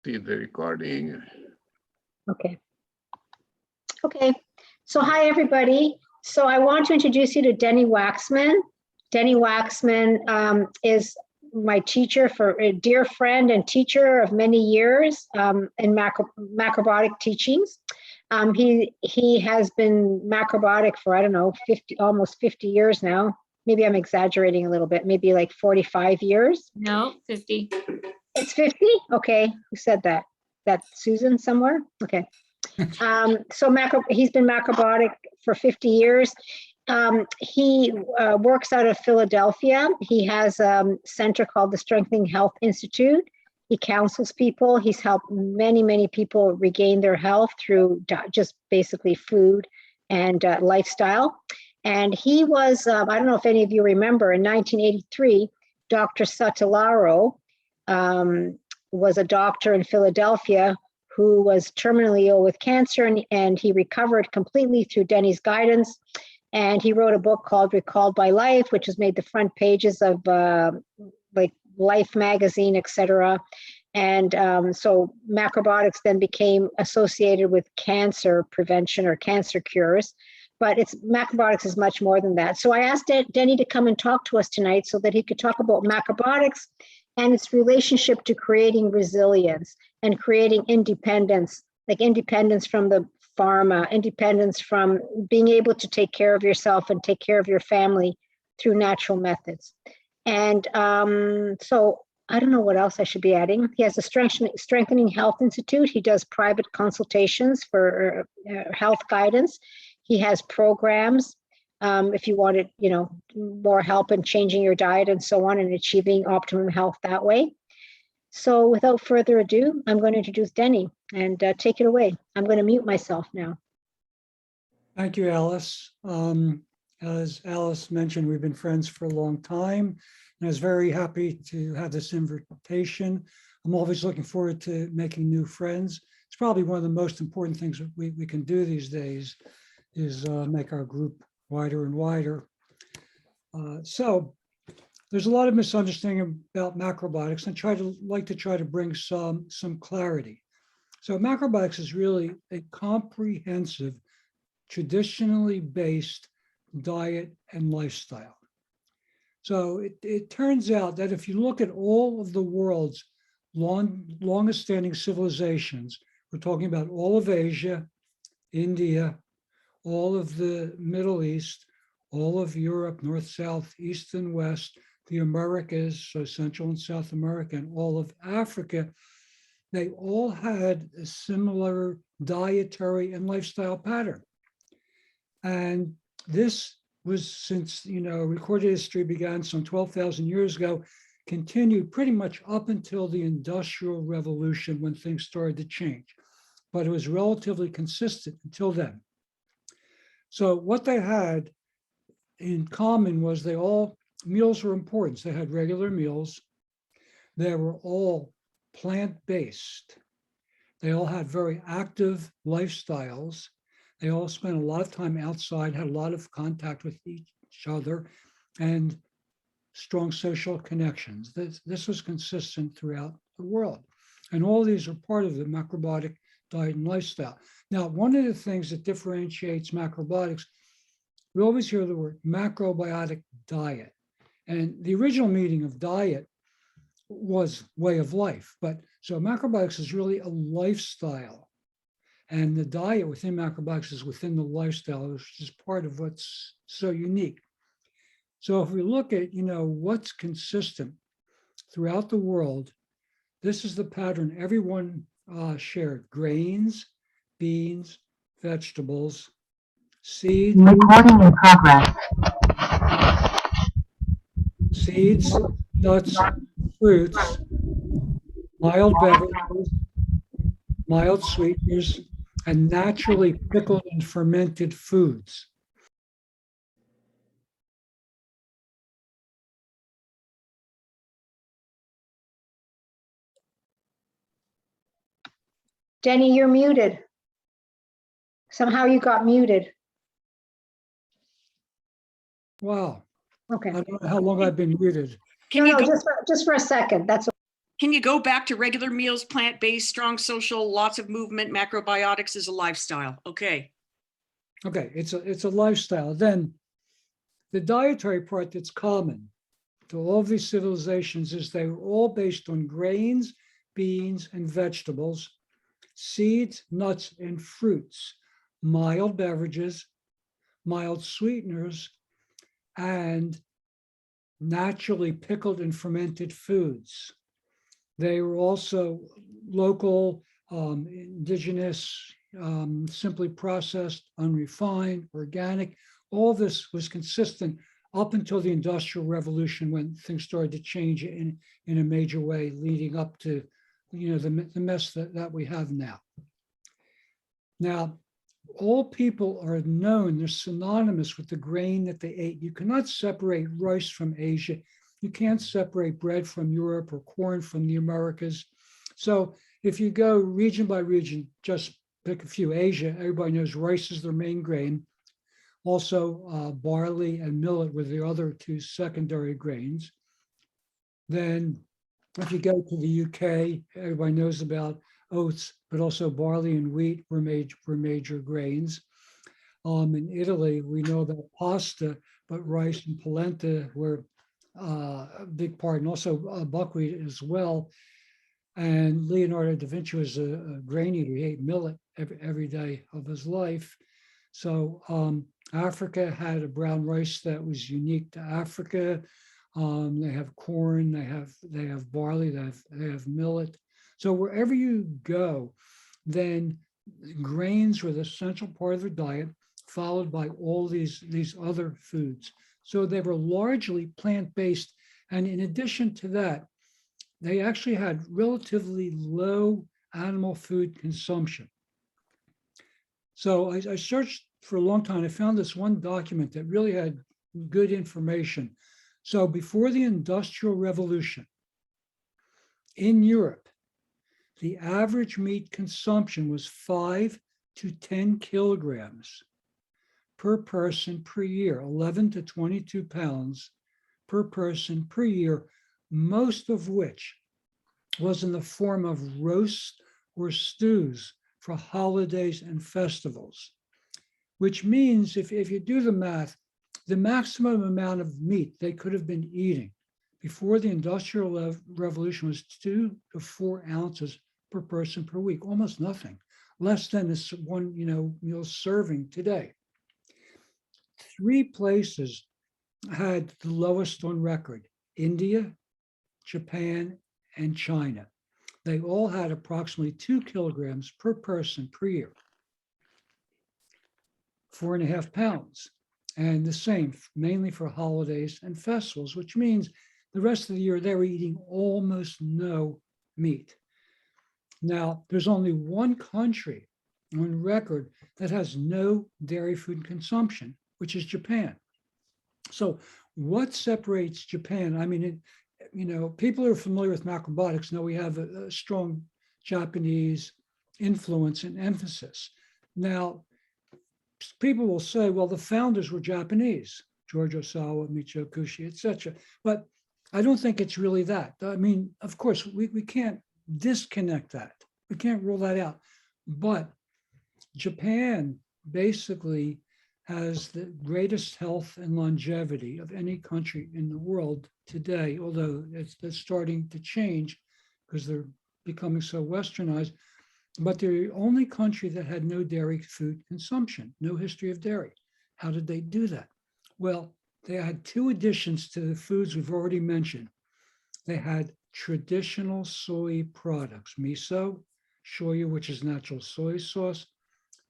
see the recording. Okay. Okay. So hi, everybody. So I want to introduce you to Denny Waxman. Denny Waxman is my teacher, for a dear friend and teacher of many years in macrobiotic teachings. He has been macrobiotic for, I don't know, almost 50 years now. Maybe I'm exaggerating a little bit, maybe like 45 years. No, 50. It's 50? Okay, who said that? That Susan somewhere? Okay. So he's been macrobiotic for 50 years. He works out of Philadelphia. He has a center called the Strengthening Health Institute. He counsels people. He's helped many, many people regain their health through just basically food and lifestyle. And he was, I don't know if any of you remember, in 1983, Dr. Sotilaro was a doctor in Philadelphia who was terminally ill with cancer, and he recovered completely through Denny's guidance. And he wrote a book called Recalled by Life, which has made the front pages of like Life magazine, etc. And so macrobiotics then became associated with cancer prevention or cancer cures. But macrobiotics is much more than that. So I asked Denny to come and talk to us tonight so that he could talk about macrobiotics and its relationship to creating resilience and creating independence, like independence from the pharma, independence from being able to take care of yourself and take care of your family through natural methods. And so I don't know what else I should be adding. He has a Strengthening Health Institute. He does private consultations for health guidance. He has programs if you wanted, more help in changing your diet and so on and achieving optimum health that way. So without further ado, I'm going to introduce Denny and take it away. I'm going to mute myself now. Thank you, Alice. As Alice mentioned, we've been friends for a long time, and I was very happy to have this invitation. I'm always looking forward to making new friends. It's probably one of the most important things that we can do these days is make our group wider and wider. So there's a lot of misunderstanding about macrobiotics, and like to try to bring some clarity. So macrobiotics is really a comprehensive, traditionally based diet and lifestyle. So it turns out that if you look at all of the world's longest standing civilizations, we're talking about all of Asia, India, all of the Middle East, all of Europe, North, South, East, and West, the Americas, so Central and South America, and all of Africa, they all had a similar dietary and lifestyle pattern. And this was, since, recorded history began some 12,000 years ago, continued pretty much up until the Industrial Revolution when things started to change. But it was relatively consistent until then. So what they had in common was meals were important. They had regular meals. They were all plant-based. They all had very active lifestyles. They all spent a lot of time outside, had a lot of contact with each other, and strong social connections. This was consistent throughout the world. And all these are part of the macrobiotic diet and lifestyle. Now, one of the things that differentiates macrobiotics, we always hear the word macrobiotic diet. And the original meaning of diet was way of life. But so macrobiotics is really a lifestyle. And the diet within macrobiotics is within the lifestyle, which is part of what's so unique. So if we look at, what's consistent throughout the world, this is the pattern everyone shared: grains, beans, vegetables, seeds. Recording in progress. Seeds, nuts, fruits, mild beverages, mild sweeteners, and naturally pickled and fermented foods. Denny, you're muted. Somehow you got muted. Wow. Okay. I don't know how long I've been muted. Can you No, go? just for a second. That's Can you go back to regular meals, plant-based, strong social, lots of movement, macrobiotics is a lifestyle? Okay. Okay, it's a lifestyle. Then the dietary part that's common to all of these civilizations is they were all based on grains, beans, and vegetables, seeds, nuts, and fruits, mild beverages, mild sweeteners, and naturally pickled and fermented foods. They were also local, indigenous, simply processed, unrefined, organic. All this was consistent up until the Industrial Revolution, when things started to change in a major way, leading up to, the mess that we have now. Now, all people are known, they're synonymous with the grain that they ate. You cannot separate rice from Asia. You can't separate bread from Europe or corn from the Americas. So if you go region by region, just pick a few. Asia, everybody knows rice is their main grain. Also, barley and millet were the other two secondary grains. Then if you go to the UK, everybody knows about oats, but also barley and wheat were major grains. In Italy, we know about pasta, but rice and polenta were a big part, and also buckwheat as well. And Leonardo da Vinci was a grain eater. He ate millet every day of his life. So Africa had a brown rice that was unique to Africa. They have corn, they have barley, they have millet. So wherever you go, then grains were the central part of their diet, followed by all these other foods. So they were largely plant-based. And in addition to that, they actually had relatively low animal food consumption. So I searched for a long time. I found this one document that really had good information. So before the Industrial Revolution, in Europe, the average meat consumption was 5 to 10 kilograms per person per year, 11 to 22 pounds per person per year, most of which was in the form of roasts or stews for holidays and festivals, which means if you do the math, the maximum amount of meat they could have been eating before the Industrial Revolution was 2 to 4 ounces per person per week, almost nothing, less than this one meal serving today. 3 places had the lowest on record: India, Japan, and China. They all had approximately 2 kilograms per person per year, 4.5 pounds. And the same, mainly for holidays and festivals, which means the rest of the year they were eating almost no meat. Now, there's only one country on record that has no dairy food consumption, which is Japan. So what separates Japan? I mean, people who are familiar with macrobiotics know we have a strong Japanese influence and emphasis. Now, people will say, well, the founders were Japanese, George Osawa, Michio Kushi, etc. But I don't think it's really that. I mean, of course, we can't disconnect that. We can't rule that out. But Japan basically has the greatest health and longevity of any country in the world today, although it's starting to change because they're becoming so westernized. But they're the only country that had no dairy food consumption, no history of dairy. How did they do that? Well, they had 2 additions to the foods we've already mentioned. They had traditional soy products, miso, shoyu, which is natural soy sauce,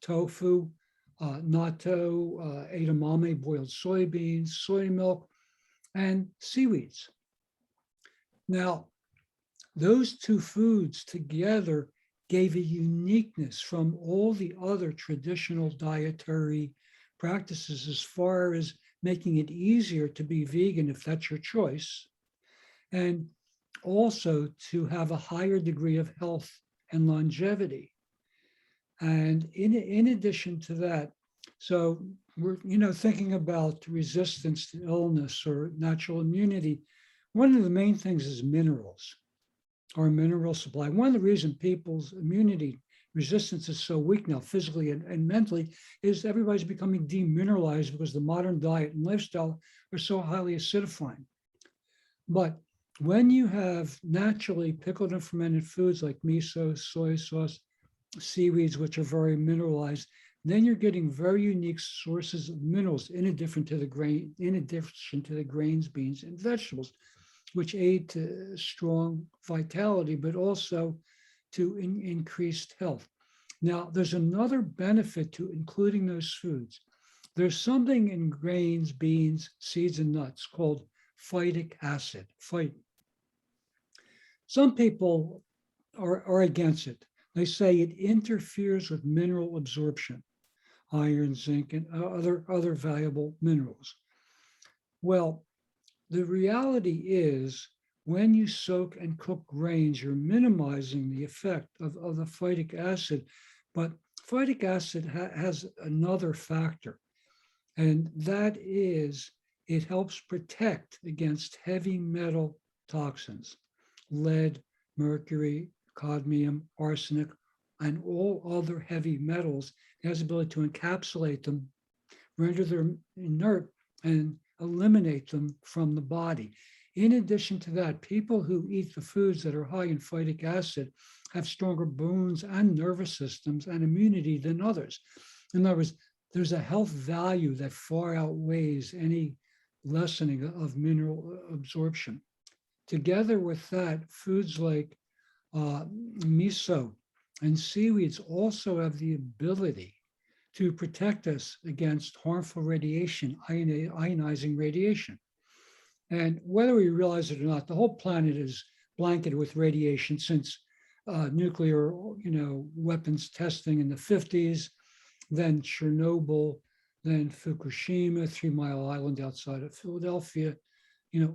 tofu, natto, edamame, boiled soybeans, soy milk, and seaweeds. Now, those 2 foods together gave a uniqueness from all the other traditional dietary practices as far as making it easier to be vegan if that's your choice, and also to have a higher degree of health and longevity. And in addition to that, so we're thinking about resistance to illness or natural immunity. One of the main things is minerals. our mineral supply. One of the reasons people's immunity resistance is so weak now, physically and mentally, is everybody's becoming demineralized because the modern diet and lifestyle are so highly acidifying. But when you have naturally pickled and fermented foods like miso, soy sauce, seaweeds, which are very mineralized, then you're getting very unique sources of minerals in addition to the grains, beans, and vegetables, which aid to strong vitality, but also to increased health. Now, there's another benefit to including those foods. There's something in grains, beans, seeds, and nuts called phytic acid, phytin. Some people are against it. They say it interferes with mineral absorption, iron, zinc, and other valuable minerals. Well, the reality is when you soak and cook grains, you're minimizing the effect of the phytic acid. But phytic acid has another factor, and that is it helps protect against heavy metal toxins, lead, mercury, cadmium, arsenic, and all other heavy metals. It has the ability to encapsulate them, render them inert, and eliminate them from the body. In addition to that, people who eat the foods that are high in phytic acid have stronger bones and nervous systems and immunity than others. In other words, there's a health value that far outweighs any lessening of mineral absorption. Together with that, foods like miso and seaweeds also have the ability to protect us against harmful radiation, ionizing radiation. And whether we realize it or not, the whole planet is blanketed with radiation since nuclear, weapons testing in the 50s, then Chernobyl, then Fukushima, 3 Mile Island outside of Philadelphia,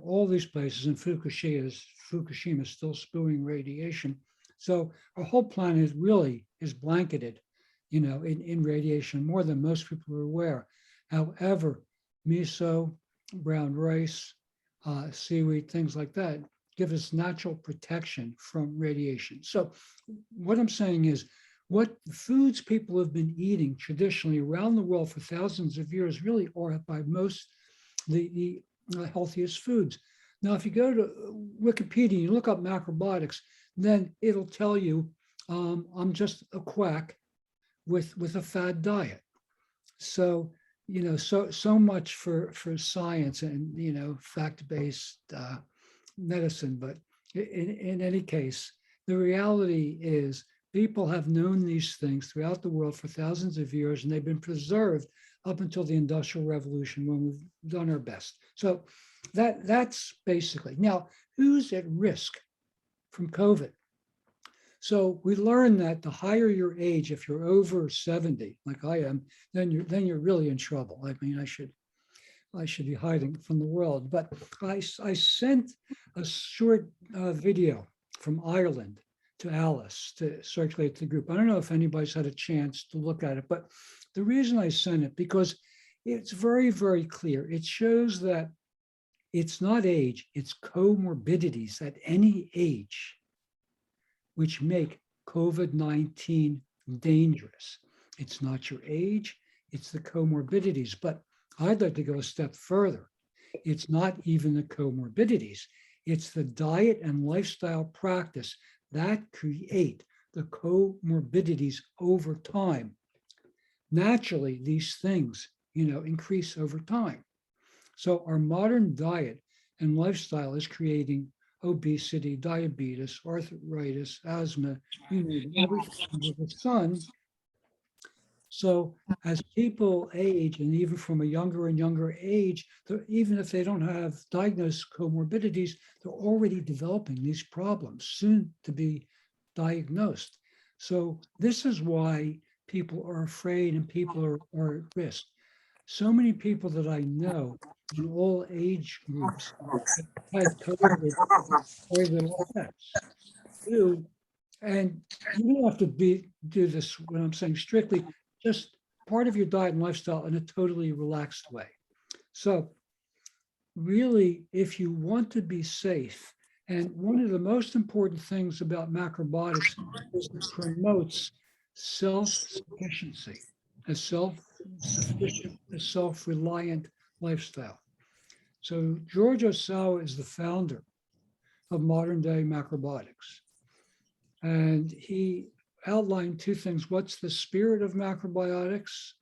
all these places, and Fukushima is still spewing radiation. So our whole planet really is blanketed, in radiation more than most people are aware. However, miso, brown rice, seaweed, things like that, give us natural protection from radiation. So what I'm saying is, what foods people have been eating traditionally around the world for thousands of years really are by most the healthiest foods. Now, if you go to Wikipedia, you look up macrobiotics, then it'll tell you I'm just a quack with a fad diet. So, so much for science and, fact-based medicine. But in any case, the reality is people have known these things throughout the world for thousands of years, and they've been preserved up until the Industrial Revolution when we've done our best. So that's basically. Now, who's at risk from COVID? So we learned that the higher your age, if you're over 70, like I am, then you're really in trouble. I mean, I should be hiding from the world. But I sent a short video from Ireland to Alice to circulate to the group. I don't know if anybody's had a chance to look at it, but the reason I sent it, because it's very, very clear. It shows that it's not age, it's comorbidities at any age which make COVID-19 dangerous. It's not your age, it's the comorbidities. But I'd like to go a step further. It's not even the comorbidities, it's the diet and lifestyle practice that create the comorbidities over time. Naturally, these things, increase over time. So our modern diet and lifestyle is creating obesity, diabetes, arthritis, asthma, everything under the sun. So as people age, and even from a younger and younger age, even if they don't have diagnosed comorbidities, they're already developing these problems, soon to be diagnosed. So this is why people are afraid and people are at risk. So many people that I know in all age groups had COVID with very little effects. And you don't have to do this, what I'm saying, strictly, just part of your diet and lifestyle in a totally relaxed way. So really, if you want to be safe, And one of the most important things about macrobiotics is it promotes self-sufficiency, a self-sufficient, a self-reliant lifestyle. So George Osawa is the founder of modern day macrobiotics. And he outlined two things. What's the spirit of macrobiotics?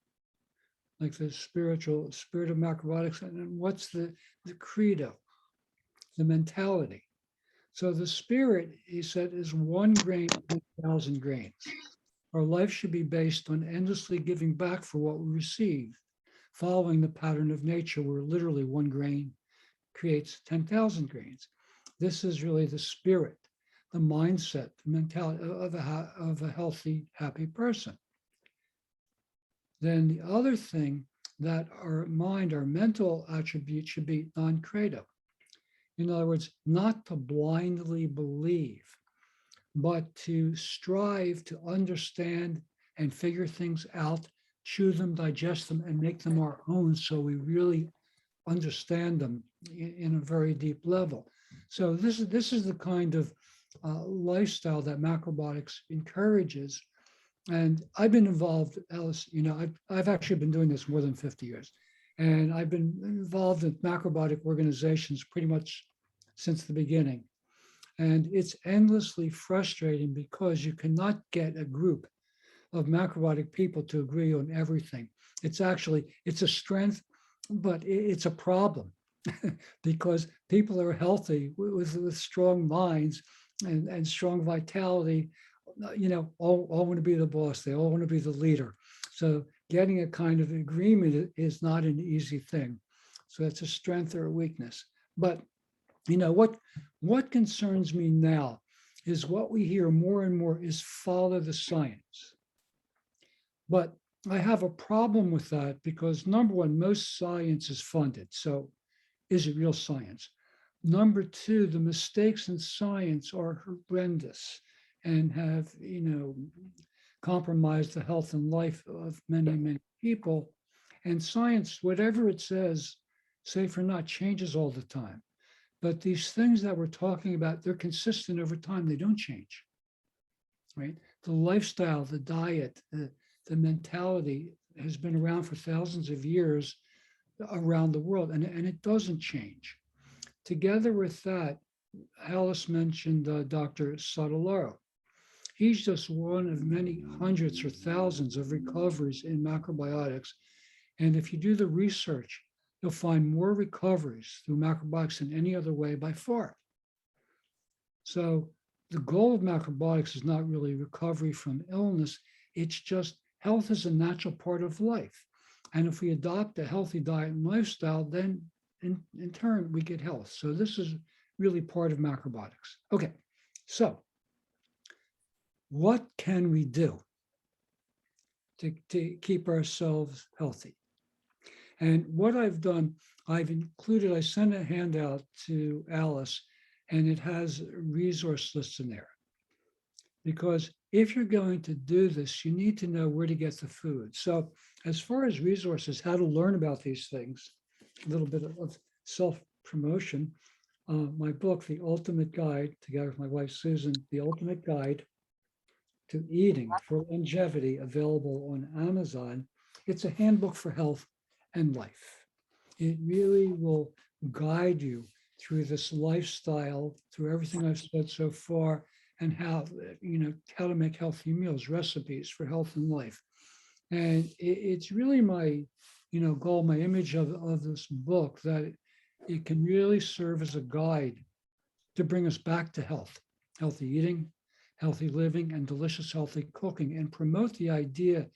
Like the spiritual spirit of macrobiotics, and then what's the credo, the mentality. So the spirit, he said, is 1 grain, 1,000 grains. Our life should be based on endlessly giving back for what we receive, following the pattern of nature where literally 1 grain creates 10,000 grains. This is really the spirit, the mindset, the mentality of a healthy, happy person. Then the other thing that our mind, our mental attribute should be non-credo. In other words, not to blindly believe, but to strive to understand and figure things out, chew them, digest them, and make them our own so we really understand them in a very deep level. So this is the kind of lifestyle that macrobiotics encourages. And I've been involved, Alice, I've actually been doing this more than 50 years. And I've been involved in macrobiotic organizations pretty much since the beginning. And it's endlessly frustrating because you cannot get a group of macrobiotic people to agree on everything. It's a strength, but it's a problem because people are healthy with strong minds and strong vitality, all want to be the boss. They all want to be the leader. So getting a kind of agreement is not an easy thing. So it's a strength or a weakness. But what concerns me now is what we hear more and more is follow the science. But I have a problem with that because number one, most science is funded. So is it real science? Number two, the mistakes in science are horrendous and have, compromised the health and life of many, many people. And science, whatever it says, safe or not, changes all the time. But these things that we're talking about, they're consistent over time. They don't change, right? The lifestyle, the diet, the mentality has been around for thousands of years around the world, and it doesn't change. Together with that, Alice mentioned Dr. Sottolaro. He's just one of many hundreds or thousands of recoveries in macrobiotics. And if you do the research, you'll find more recoveries through macrobiotics than any other way by far. So the goal of macrobiotics is not really recovery from illness. It's just health is a natural part of life. And if we adopt a healthy diet and lifestyle, then in turn, we get health. So this is really part of macrobiotics. Okay, so what can we do to keep ourselves healthy? And what I've done, I sent a handout to Alice, and it has resource lists in there. Because if you're going to do this, you need to know where to get the food. So as far as resources, how to learn about these things, a little bit of self-promotion, my book, The Ultimate Guide, together with my wife, Susan, The Ultimate Guide to Eating for Longevity, available on Amazon. It's a handbook for health and life. It really will guide you through this lifestyle, through everything I've said so far, and how to make healthy meals, recipes for health and life. And it's really my goal, my image of this book, that it can really serve as a guide to bring us back to health, healthy eating, healthy living, and delicious healthy cooking, and promote the idea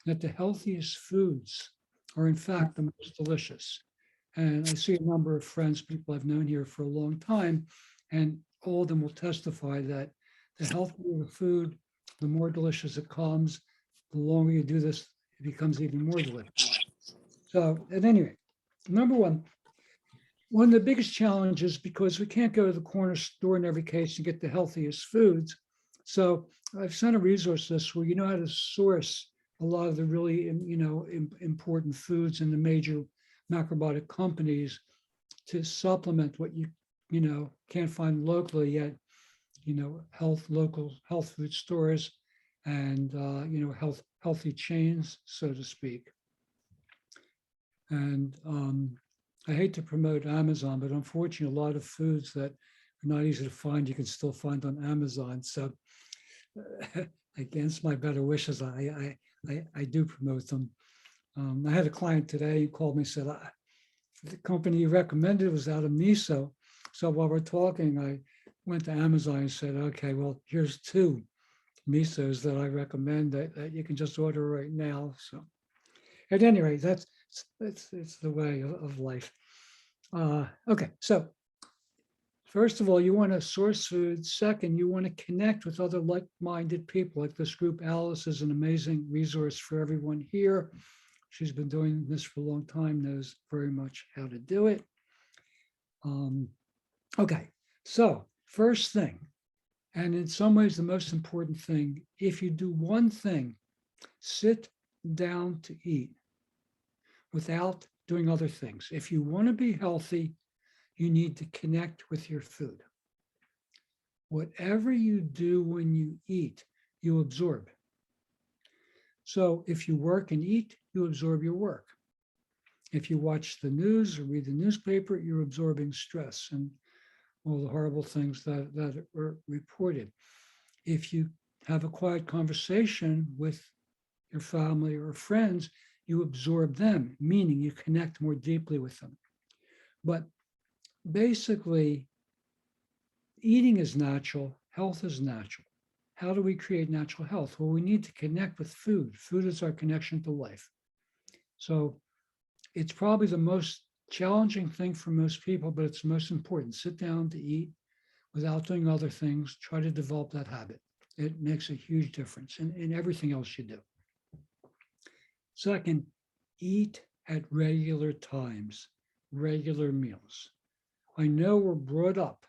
that the healthiest foods are in fact the most delicious. And I see a number of friends, people I've known here for a long time, and all of them will testify that the healthier the food, the more delicious it comes. The longer you do this, it becomes even more delicious. So at any rate, number one of the biggest challenges, because we can't go to the corner store in every case and get the healthiest foods. So I've sent a resource list where you know how to source a lot of the really important foods in the major macrobiotic companies to supplement what you can't find locally yet, local health food stores and, healthy chains, so to speak. And I hate to promote Amazon, but unfortunately, a lot of foods that are not easy to find, you can still find on Amazon. So against my better wishes, I do promote them. I had a client today who called me and said, the company you recommended was out of miso. So while we're talking, I went to Amazon and said, okay, well, here's 2 misos that I recommend that you can just order right now. So at any rate, it's the way of life. Okay, so first of all, you want to source food. Second, you want to connect with other like-minded people. Like this group, Alice is an amazing resource for everyone here. She's been doing this for a long time, knows very much how to do it. Okay, so first thing, and in some ways the most important thing, if you do one thing, sit down to eat without doing other things. If you want to be healthy, you need to connect with your food. Whatever you do when you eat, you absorb. So if you work and eat, you absorb your work. If you watch the news or read the newspaper, you're absorbing stress and all the horrible things that are reported. If you have a quiet conversation with your family or friends, you absorb them, meaning you connect more deeply with them. But basically, eating is natural, health is natural. How do we create natural health? Well, we need to connect with food. Food is our connection to life. So it's probably the most challenging thing for most people, but it's the most important. Sit down to eat without doing other things. Try to develop that habit. It makes a huge difference in everything else you do. Second, eat at regular times, regular meals. I know we're brought up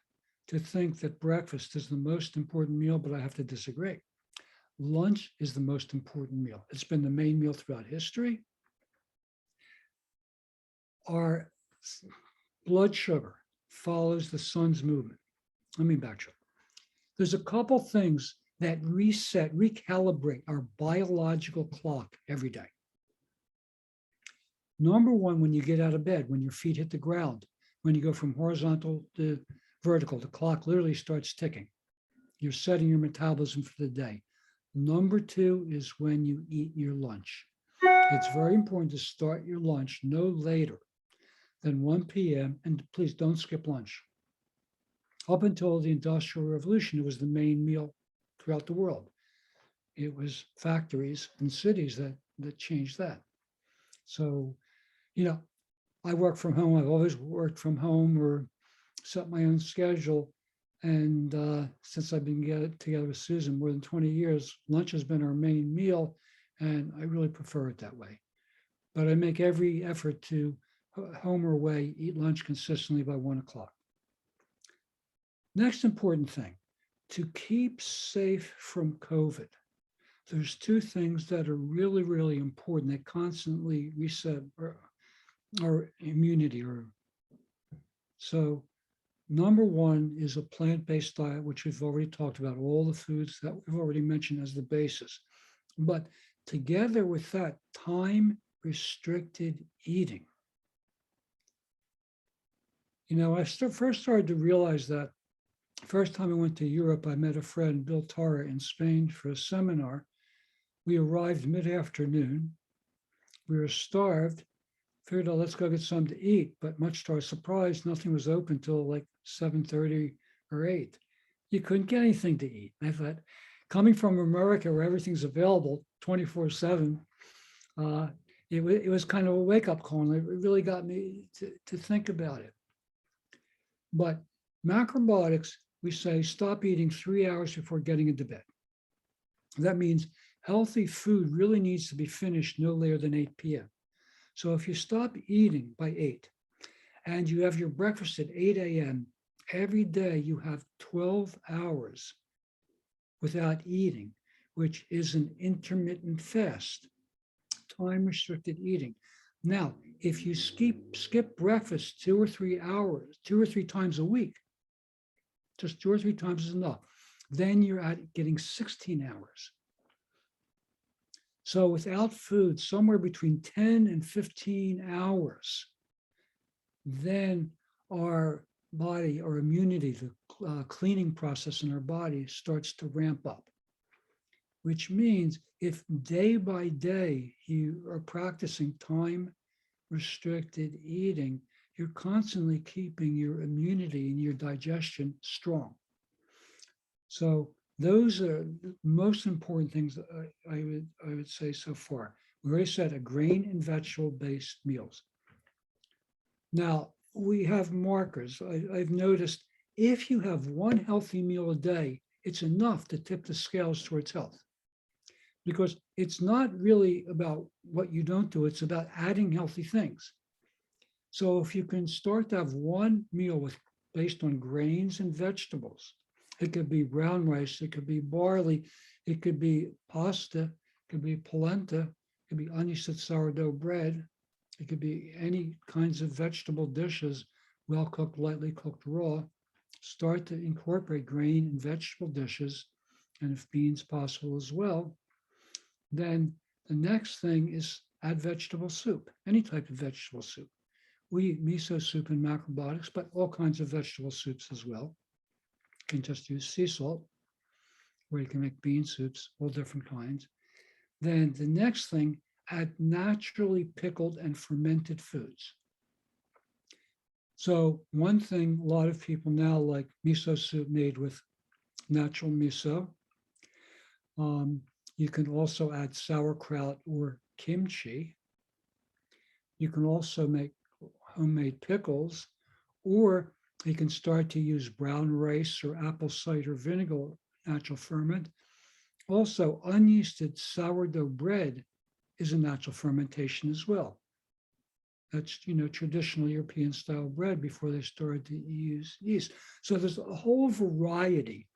to think that breakfast is the most important meal, but I have to disagree. Lunch is the most important meal. It's been the main meal throughout history. Our blood sugar follows the sun's movement. Let me backtrack. There's a couple things that recalibrate our biological clock every day. Number one, when you get out of bed, when your feet hit the ground, when you go from horizontal to vertical, the clock literally starts ticking. You're setting your metabolism for the day. Number two is when you eat your lunch. It's very important to start your lunch no later than 1 p.m. And please don't skip lunch. Up until the Industrial Revolution, it was the main meal throughout the world. It was factories and cities that changed that. So, I work from home. I've always worked from home or set my own schedule. And since I've been together with Susan more than 20 years, lunch has been our main meal, and I really prefer it that way. But I make every effort to, home or away, eat lunch consistently by 1 o'clock. Next important thing, to keep safe from COVID, there's 2 things that are really, really important that constantly reset our immunity. So number 1 is a plant-based diet, which we've already talked about, all the foods that we've already mentioned as the basis. But together with that, time-restricted eating. I first started to realize that first time I went to Europe, I met a friend, Bill Tara, in Spain for a seminar. We arrived mid-afternoon. We were starved. Figured, oh, let's go get something to eat. But much to our surprise, nothing was open till like 7:30 or 8. You couldn't get anything to eat. I thought, coming from America where everything's available 24/7, it was kind of a wake-up call. And it really got me to think about it. But macrobiotics, we say stop eating 3 hours before getting into bed. That means healthy food really needs to be finished no later than 8 p.m. So if you stop eating by 8 and you have your breakfast at 8 a.m., every day you have 12 hours without eating, which is an intermittent fast, time-restricted eating. Now, if you skip breakfast 2 or 3 times a week, Just 2 or 3 times is enough. Then you're at getting 16 hours. So without food, somewhere between 10 and 15 hours, then our body, our immunity, the cleaning process in our body starts to ramp up, which means if day by day you are practicing time restricted eating, you're constantly keeping your immunity and your digestion strong. So those are the most important things that I would say so far. We already said a grain and vegetable-based meals. Now, we have markers. I've noticed if you have one healthy meal a day, it's enough to tip the scales towards health. Because it's not really about what you don't do, it's about adding healthy things. So if you can start to have one meal based on grains and vegetables, it could be brown rice, it could be barley, it could be pasta, it could be polenta, it could be unystead sourdough bread, it could be any kinds of vegetable dishes, well cooked, lightly cooked, raw. Start to incorporate grain and vegetable dishes, and if beans possible as well. Then the next thing is add vegetable soup, any type of vegetable soup. We eat miso soup in Macrobiotics, but all kinds of vegetable soups as well. You can just use sea salt, or you can make bean soups, all different kinds. Then the next thing, add naturally pickled and fermented foods. So one thing a lot of people now like miso soup made with natural miso. You can also add sauerkraut or kimchi. You can also make homemade pickles, or you can start to use brown rice or apple cider vinegar, natural ferment. Also, unyeasted sourdough bread is a natural fermentation as well. That's, traditional European style bread before they started to use yeast. So there's a whole variety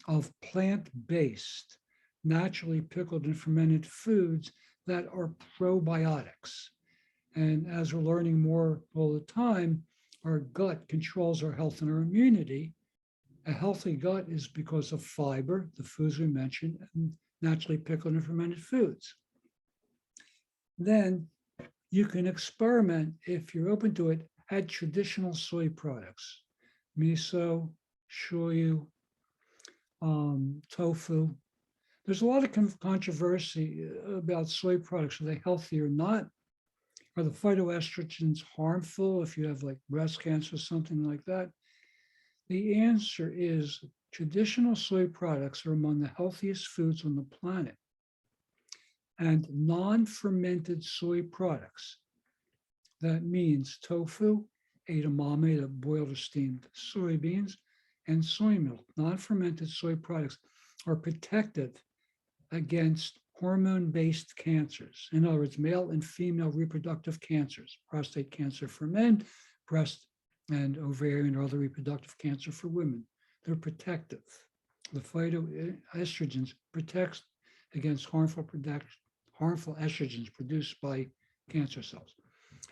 of plant-based, naturally pickled and fermented foods that are probiotics. And as we're learning more all the time, our gut controls our health and our immunity. A healthy gut is because of fiber, the foods we mentioned, and naturally pickled and fermented foods. Then you can experiment, if you're open to it, add traditional soy products, miso, shoyu, tofu. There's a lot of controversy about soy products. Are they healthy or not? Are the phytoestrogens harmful if you have like breast cancer or something like that? The answer is traditional soy products are among the healthiest foods on the planet. And non-fermented soy products, that means tofu, edamame, the boiled or steamed soybeans, and soy milk, non-fermented soy products are protective against hormone-based cancers. In other words, male and female reproductive cancers, prostate cancer for men, breast and ovarian or other reproductive cancer for women. They're protective. The phytoestrogens protect against harmful estrogens produced by cancer cells.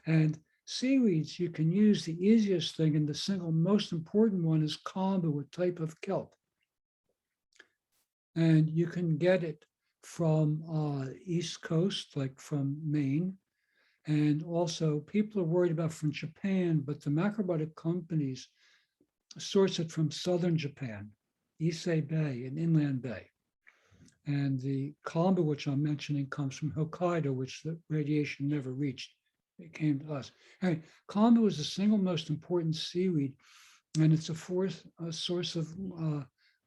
And seaweeds, you can use the easiest thing, and the single most important one is kombu, a type of kelp. And you can get it from East Coast, like from Maine. And also people are worried about from Japan, but the macrobiotic companies source it from southern Japan, Issei Bay and Inland Bay. And the kombu, which I'm mentioning, comes from Hokkaido, which the radiation never reached. It came to us. All right, kombu is the single most important seaweed, and it's a source of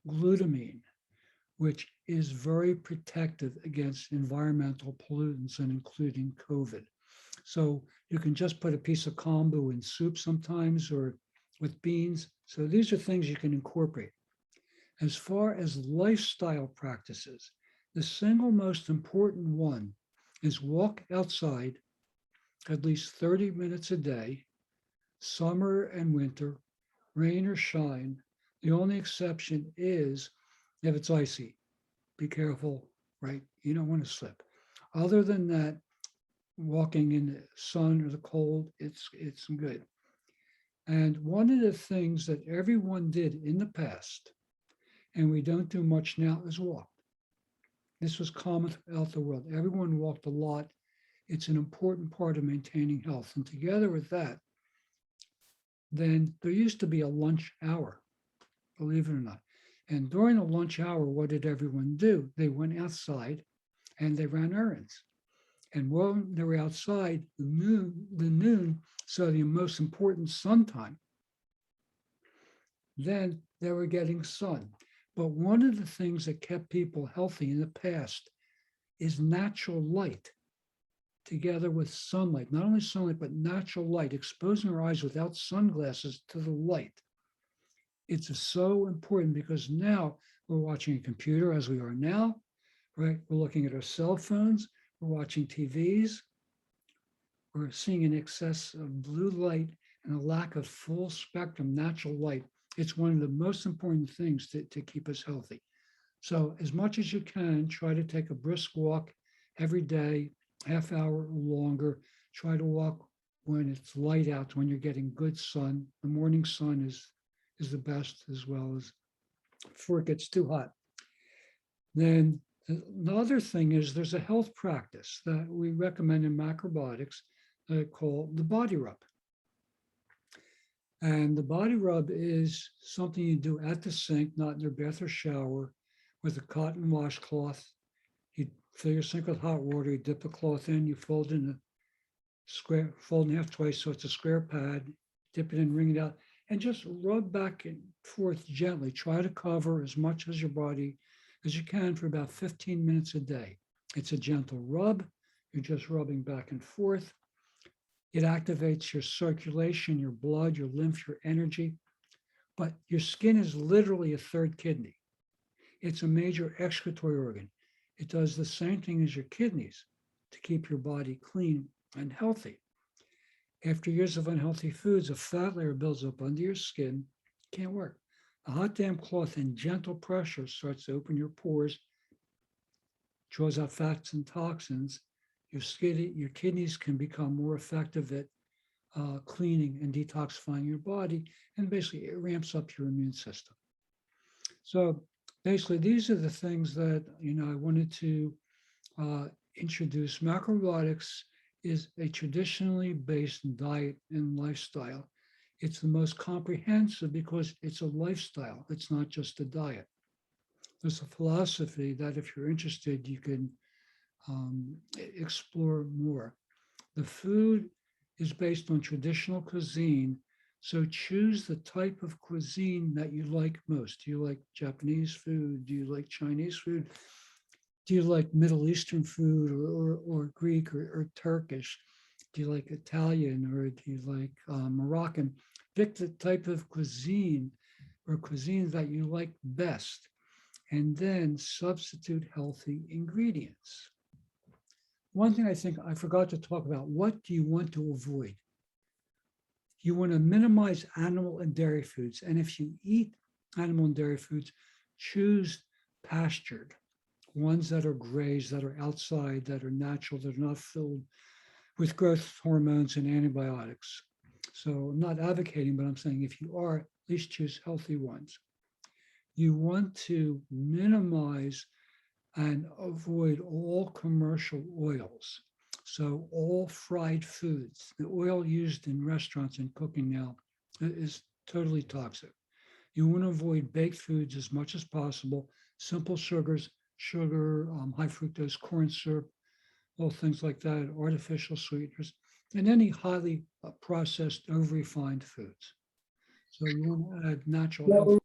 glutamine, which is very protective against environmental pollutants and including COVID. So you can just put a piece of kombu in soup sometimes or with beans. So these are things you can incorporate. As far as lifestyle practices, the single most important one is walk outside at least 30 minutes a day, summer and winter, rain or shine. The only exception is if it's icy. Be careful, right? You don't want to slip. Other than that, walking in the sun or the cold, it's good. And one of the things that everyone did in the past, and we don't do much now, is walk. This was common throughout the world. Everyone walked a lot. It's an important part of maintaining health. And together with that, then there used to be a lunch hour, believe it or not. And during the lunch hour, what did everyone do? They went outside and they ran errands. And while they were outside, the noon, so the most important sun time, then they were getting sun. But one of the things that kept people healthy in the past is natural light, together with sunlight. Not only sunlight, but natural light, exposing our eyes without sunglasses to the light. It's so important because now we're watching a computer as we are now, right? We're looking at our cell phones, we're watching TVs, we're seeing an excess of blue light and a lack of full spectrum natural light. It's one of the most important things to keep us healthy. So as much as you can, try to take a brisk walk every day, half hour or longer. Try to walk when it's light out, when you're getting good sun. The morning sun is the best, as well as before it gets too hot. Then the other thing is there's a health practice that we recommend in macrobiotics called the body rub. And the body rub is something you do at the sink, not in your bath or shower, with a cotton washcloth. You fill your sink with hot water, you dip the cloth in, you fold in half twice so it's a square pad, dip it in, wring it out, and just rub back and forth gently. Try to cover as much as your body as you can for about 15 minutes a day. It's a gentle rub. You're just rubbing back and forth. It activates your circulation, your blood, your lymph, your energy. But your skin is literally a third kidney. It's a major excretory organ. It does the same thing as your kidneys to keep your body clean and healthy. After years of unhealthy foods, a fat layer builds up under your skin. Can't work. A hot damp cloth and gentle pressure starts to open your pores, draws out fats and toxins. Your kidneys can become more effective at cleaning and detoxifying your body, and basically it ramps up your immune system. So basically, these are the things that I wanted to introduce. Macrobiotics is a traditionally based diet and lifestyle. It's the most comprehensive because it's a lifestyle. It's not just a diet. There's a philosophy that if you're interested, you can explore more. The food is based on traditional cuisine, so choose the type of cuisine that you like most. Do you like Japanese food? Do you like Chinese food? Do you like Middle Eastern food or Greek or Turkish? Do you like Italian or do you like Moroccan? Pick the type of cuisine or cuisines that you like best, and then substitute healthy ingredients. One thing I think I forgot to talk about, what do you want to avoid? You want to minimize animal and dairy foods. And if you eat animal and dairy foods, choose pastured, ones that are grazed, that are outside, that are natural, that are not filled with growth hormones and antibiotics. So I'm not advocating, but I'm saying if you are, at least choose healthy ones. You want to minimize and avoid all commercial oils. So all fried foods, the oil used in restaurants and cooking now is totally toxic. You want to avoid baked foods as much as possible, simple sugars, sugar, high fructose corn syrup, all things like that, artificial sweeteners, and any highly processed, over-refined foods. So you want to add natural health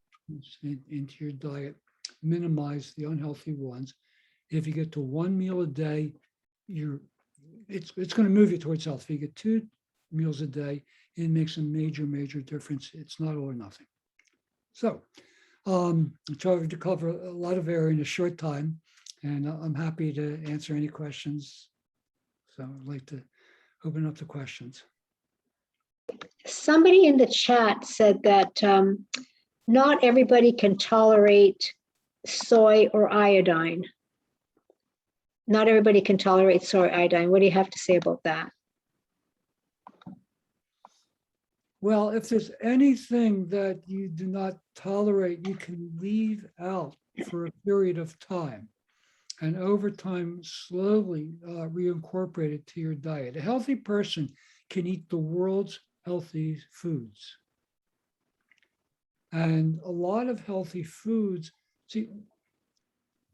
into your diet, minimize the unhealthy ones. If you get to one meal a day, it's going to move you towards health. If you get 2 meals a day, it makes a major, major difference. It's not all or nothing. So I tried to cover a lot of area in a short time, and I'm happy to answer any questions. So I'd like to open up the questions. Somebody in the chat said that not everybody can tolerate soy or iodine. Not everybody can tolerate soy or iodine. What do you have to say about that? Well, if there's anything that you do not tolerate, you can leave out for a period of time. And over time, slowly reincorporate it to your diet. A healthy person can eat the world's healthy foods. And a lot of healthy foods, see,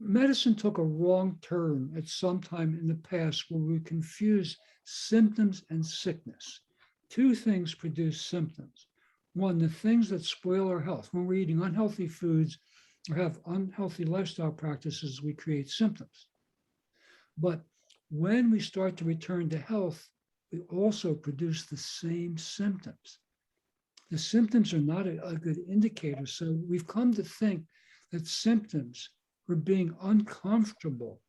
medicine took a wrong turn at some time in the past where we confused symptoms and sickness. Two things produce symptoms. One, the things that spoil our health. When we're eating unhealthy foods or have unhealthy lifestyle practices, we create symptoms. But when we start to return to health, we also produce the same symptoms. The symptoms are not a good indicator. So we've come to think that symptoms or being uncomfortable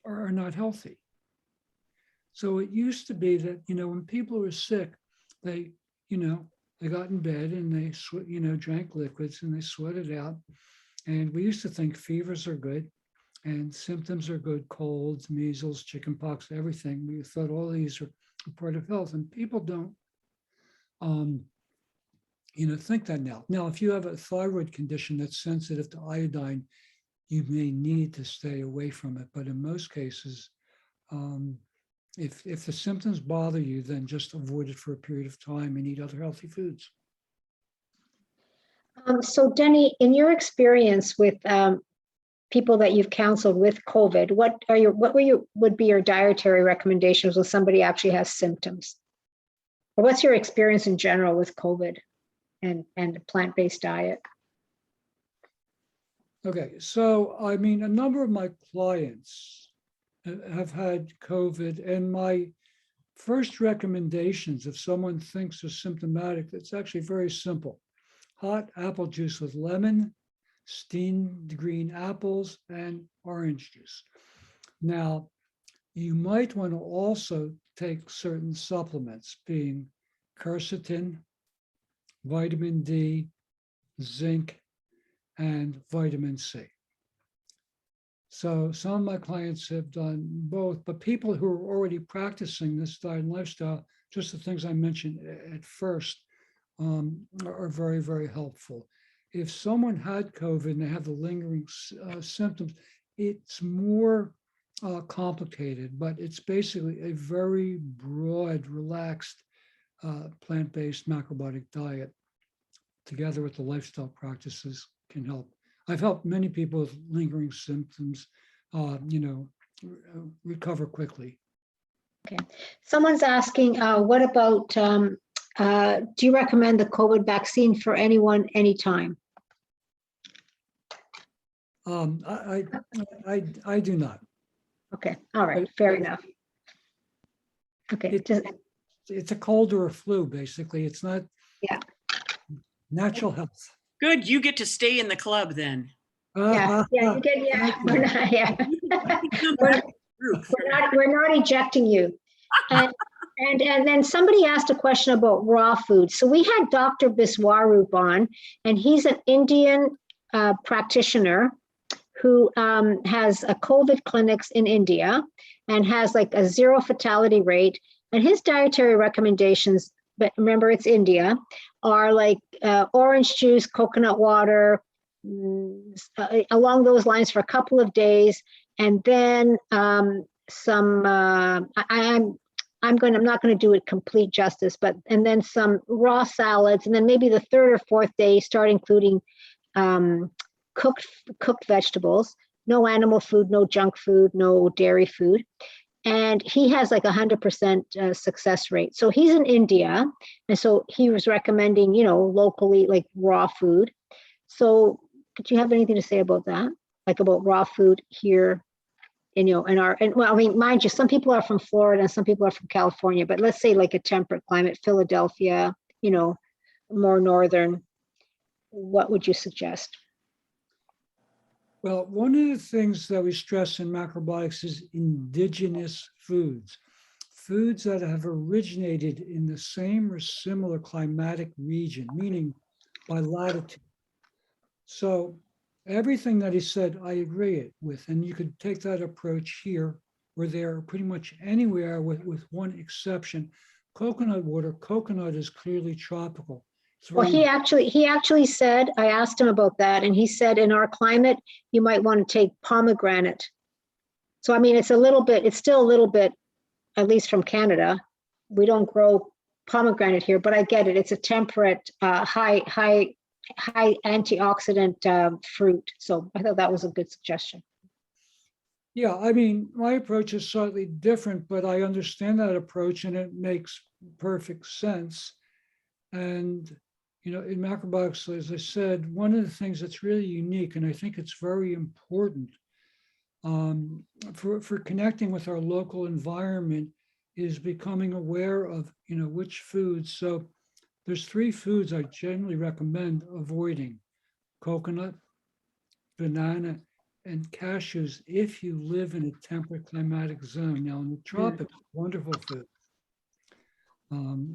are not healthy. So it used to be that, when people were sick, they got in bed and they, drank liquids and they sweated out. And we used to think fevers are good and symptoms are good, colds, measles, chickenpox, everything. We thought all these are a part of health, and people don't, think that now. Now, if you have a thyroid condition that's sensitive to iodine, you may need to stay away from it. But in most cases, if the symptoms bother you, then just avoid it for a period of time and eat other healthy foods. So Denny, in your experience with people that you've counseled with COVID, what would be your dietary recommendations when somebody actually has symptoms? Or what's your experience in general with COVID and plant-based diet? Okay, so a number of my clients have had COVID, and my first recommendations, if someone thinks they're symptomatic, it's actually very simple. Hot apple juice with lemon, steamed green apples, and orange juice. Now, you might want to also take certain supplements, being quercetin, vitamin D, zinc, and vitamin C. So some of my clients have done both, but people who are already practicing this diet and lifestyle, just the things I mentioned at first, are very, very helpful. If someone had COVID and they have the lingering symptoms, it's more complicated, but it's basically a very broad, relaxed, plant-based macrobiotic diet together with the lifestyle practices can help. I've helped many people with lingering symptoms, recover quickly. Okay. Someone's asking, what about, do you recommend the COVID vaccine for anyone, anytime? I do not. Okay. All right. Fair enough. Okay. It's a cold or a flu, basically. It's not natural health. Good, you get to stay in the club then. You get, we're not, we're not ejecting you. And then somebody asked a question about raw food. So we had Dr. Biswarup on, and he's an Indian practitioner who has a COVID clinics in India and has like a 0 fatality rate. And his dietary recommendations, but remember it's India, are like orange juice, coconut water, along those lines for a couple of days, and then some. I'm not going to do it complete justice, and then some raw salads, and then maybe the 3rd or 4th day start including cooked vegetables, no animal food, no junk food, no dairy food. And he has like 100% success rate. So he's in India. And so he was recommending, locally, like raw food. So could you have anything to say about that? Like about raw food here mind you, some people are from Florida and some people are from California, but let's say like a temperate climate, Philadelphia, more northern, what would you suggest? Well, one of the things that we stress in macrobiotics is indigenous foods, foods that have originated in the same or similar climatic region, meaning by latitude. So everything that he said, I agree with, and you could take that approach here or there, pretty much anywhere with one exception. coconut water, coconut is clearly tropical. It's Well, very, he actually said, I asked him about that, and he said in our climate, you might want to take pomegranate. So I mean, it's still a little bit, at least from Canada. We don't grow pomegranate here, but I get it. It's a temperate, high antioxidant fruit. So I thought that was a good suggestion. yeah, I mean, my approach is slightly different, but I understand that approach and it makes perfect sense. And, you know, in macrobiotics, as I said, one of the things that's really unique, and I think it's very important for connecting with our local environment, is becoming aware of, you know, which foods. So there's 3 foods I generally recommend avoiding: coconut, banana, and cashews if you live in a temperate climatic zone. Now in the tropics, wonderful food.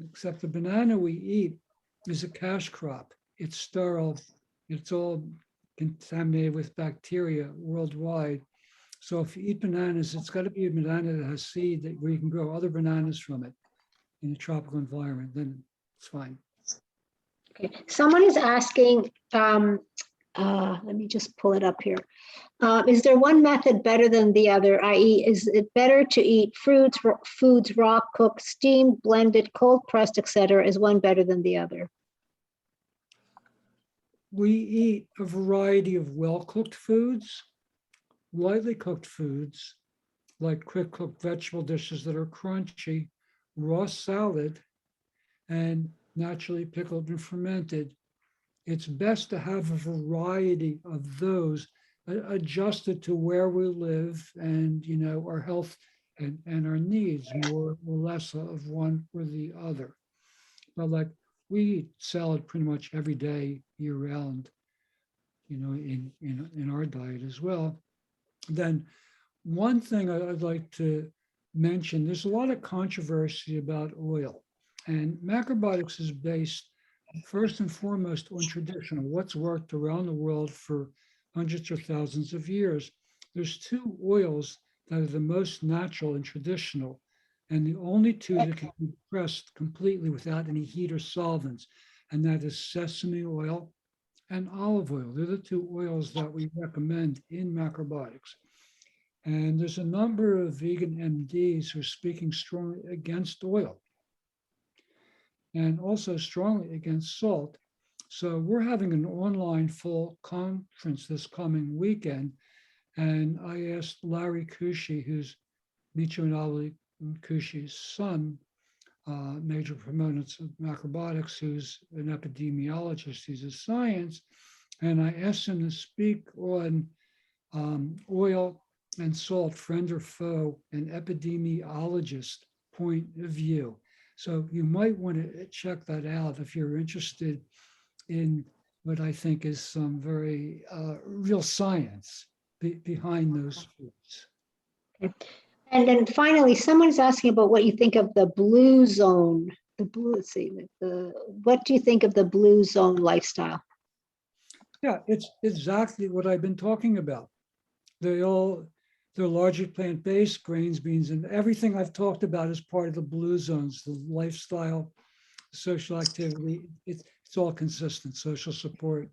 Except the banana we eat is a cash crop. It's sterile. It's all contaminated with bacteria worldwide. So if you eat bananas, it's got to be a banana that has seed that where you can grow other bananas from it in a tropical environment. Then it's fine. Okay. Someone is asking, let me just pull it up here. Is there one method better than the other? I.e., is it better to eat foods raw, cooked, steamed, blended, cold pressed, etc.? Is one better than the other? We eat a variety of well-cooked foods, lightly cooked foods, like quick cooked vegetable dishes that are crunchy, raw salad, and naturally pickled and fermented. It's best to have a variety of those adjusted to where we live and, you know, our health and our needs, more or less of one or the other. But like we eat salad pretty much every day, year round, you know, in our diet as well. Then one thing I'd like to mention, there's a lot of controversy about oil, and macrobiotics is based first and foremost on traditional, what's worked around the world for hundreds or thousands of years. There's 2 oils that are the most natural and traditional, and the only 2 that can be pressed completely without any heat or solvents, and that is sesame oil and olive oil. They're the 2 oils that we recommend in macrobiotics. And there's a number of vegan MDs who are speaking strongly against oil and also strongly against salt. So we're having an online full conference this coming weekend. And I asked Larry Kushi, who's Michio and Ali Kushi's son, major proponents of macrobiotics, who's an epidemiologist, he's a science. And I asked him to speak on oil and salt, friend or foe, an epidemiologist point of view. So you might want to check that out if you're interested in what I think is some very real science behind those foods. Okay. And then finally, someone's asking about what you think of the blue zone. The blue, let's see, what do you think of the blue zone lifestyle? Yeah, it's exactly what I've been talking about. They're largely plant-based, grains, beans, and everything I've talked about is part of the blue zones, the lifestyle, social activity. It's all consistent, social support.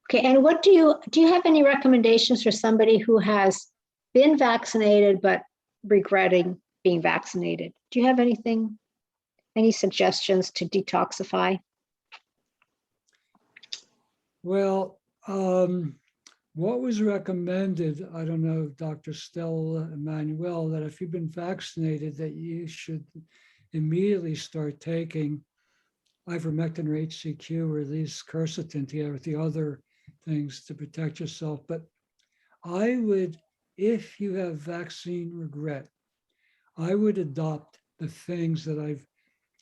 Okay, and what do you have any recommendations for somebody who has been vaccinated but regretting being vaccinated? Do you have any suggestions to detoxify? Well, what was recommended, I don't know, Dr. Stella Emanuel, that if you've been vaccinated, that you should immediately start taking ivermectin or HCQ or at least quercetin together with the other things to protect yourself. But I would, if you have vaccine regret, I would adopt the things that I've,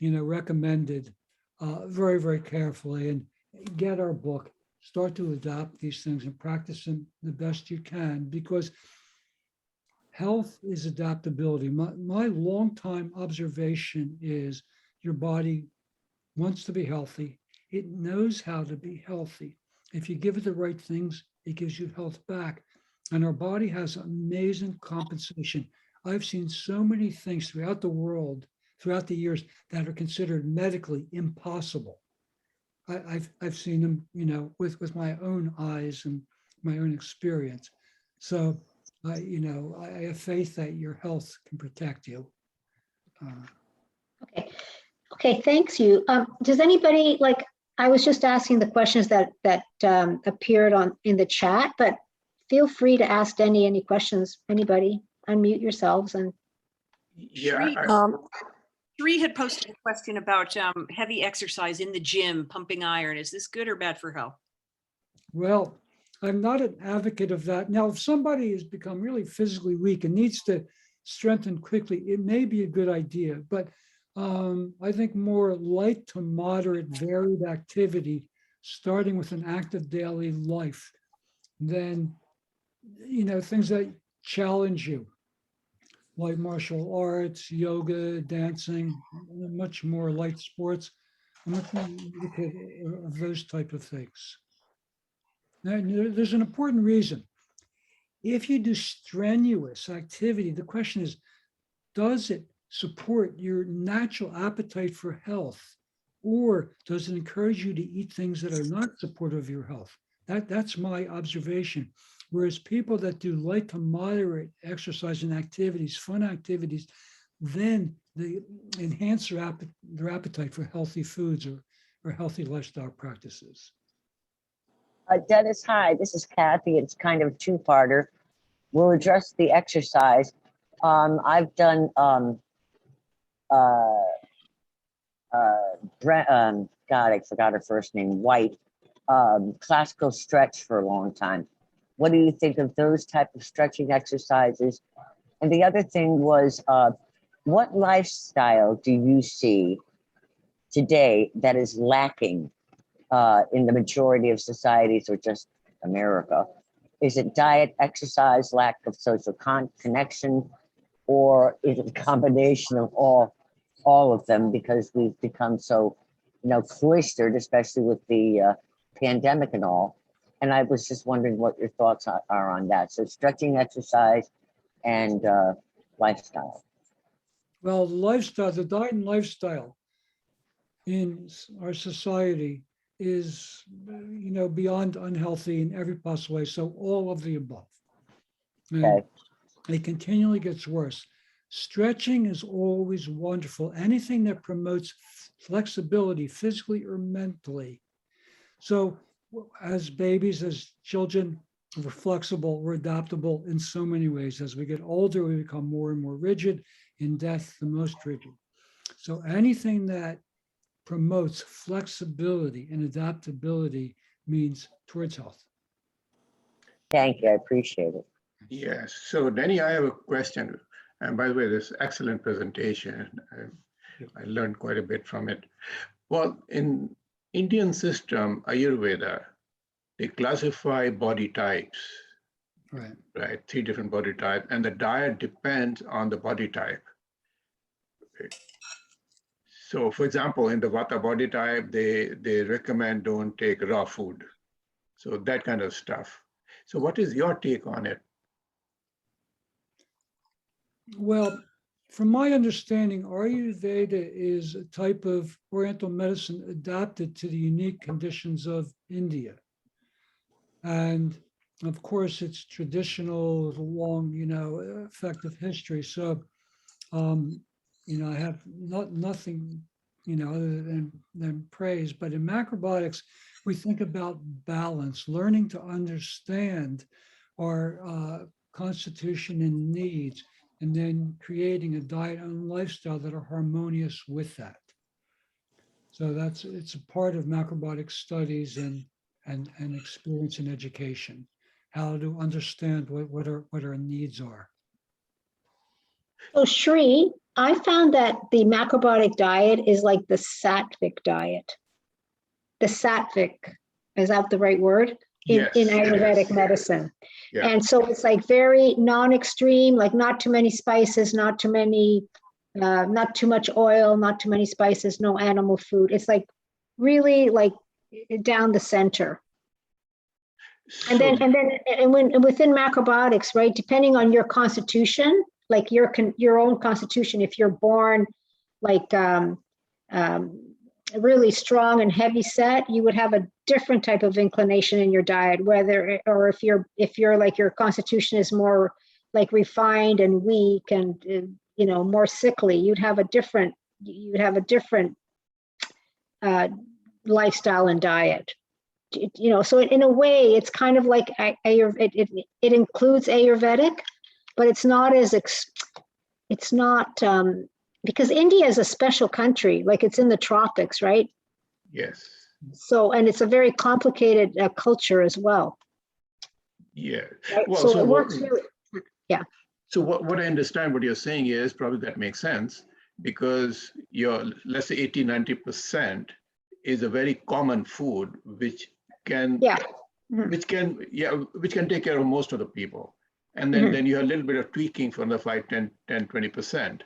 recommended very, very carefully and get our book. Start to adopt these things and practice them the best you can, because health is adaptability. My long-time observation is your body wants to be healthy. It knows how to be healthy. If you give it the right things, it gives you health back. And our body has amazing compensation. I've seen so many things throughout the world, throughout the years that are considered medically impossible. I've seen them, with my own eyes and my own experience. So, I have faith that your health can protect you. Okay. Okay, thanks you. Does anybody, I was just asking the questions that appeared in the chat, but feel free to ask Denny any questions. Anybody, unmute yourselves and. Yeah. Shree had posted a question about heavy exercise in the gym, pumping iron. Is this good or bad for health? Well, I'm not an advocate of that. Now, if somebody has become really physically weak and needs to strengthen quickly, it may be a good idea. But I think more light to moderate varied activity, starting with an active daily life, than, things that challenge you, like martial arts, yoga, dancing, much more light sports. I'm not an advocate of those type of things. Now, there's an important reason. If you do strenuous activity, the question is, does it support your natural appetite for health, or does it encourage you to eat things that are not supportive of your health? That's my observation. Whereas people that do light to moderate exercise and activities, fun activities, then they enhance their appetite for healthy foods or healthy lifestyle practices. Dennis, hi, this is Kathy. It's kind of a two-parter. We'll address the exercise. I've done God, I forgot her first name, White, classical stretch for a long time. What do you think of those type of stretching exercises? And the other thing was, what lifestyle do you see today that is lacking in the majority of societies or just America? Is it diet, exercise, lack of social connection, or is it a combination of all of them, because we've become so, cloistered, especially with the pandemic and all? And I was just wondering what your thoughts are on that. So stretching, exercise, and lifestyle. Well, the diet and lifestyle in our society is, beyond unhealthy in every possible way. So all of the above. And Okay. it continually gets worse. Stretching is always wonderful. Anything that promotes flexibility, physically or mentally. So as babies, as children, we're flexible, we're adaptable in so many ways. As we get older, we become more and more rigid. In death, the most rigid. So anything that promotes flexibility and adaptability means towards health. Thank you. I appreciate it. Yes. So, Denny, I have a question. And by the way, this excellent presentation. I learned quite a bit from it. Well, in Indian system, Ayurveda, they classify body types. Right. 3 different body types, and the diet depends on the body type. Okay. So, for example, in the Vata body type, they recommend don't take raw food. So that kind of stuff. So what is your take on it? Well, from my understanding, Ayurveda is a type of Oriental medicine adapted to the unique conditions of India. And of course, it's traditional, long, effective history. So, I have nothing, other than praise. But in macrobiotics, we think about balance, learning to understand our constitution and needs, and then creating a diet and lifestyle that are harmonious with that. So it's a part of macrobiotic studies and experience and education, how to understand what our needs are. So Shri, I found that the macrobiotic diet is like the sattvic diet. The sattvic, is that the right word? In Ayurvedic medicine. Yeah. And so it's like very non-extreme, like not too many spices, not too much oil, not too many spices, no animal food. It's like really like down the center. And within macrobiotics, right, depending on your constitution, like your own constitution, if you're born like really strong and heavy set, you would have a different type of inclination in your diet, whether, or if you're like your constitution is more like refined and weak and, you know, more sickly, you'd have a different lifestyle and diet. You know, so in a way, it's kind of like it includes Ayurvedic, but it's not because India is a special country, like it's in the tropics, right? Yes. So, and it's a very complicated culture as well. Yeah. Right? Well, So it works really, yeah. So what I understand what you're saying is probably that makes sense, because your, let's say 80-90% is a very common food which can which can take care of most of the people. And then you have a little bit of tweaking from the 5, 10, 20%.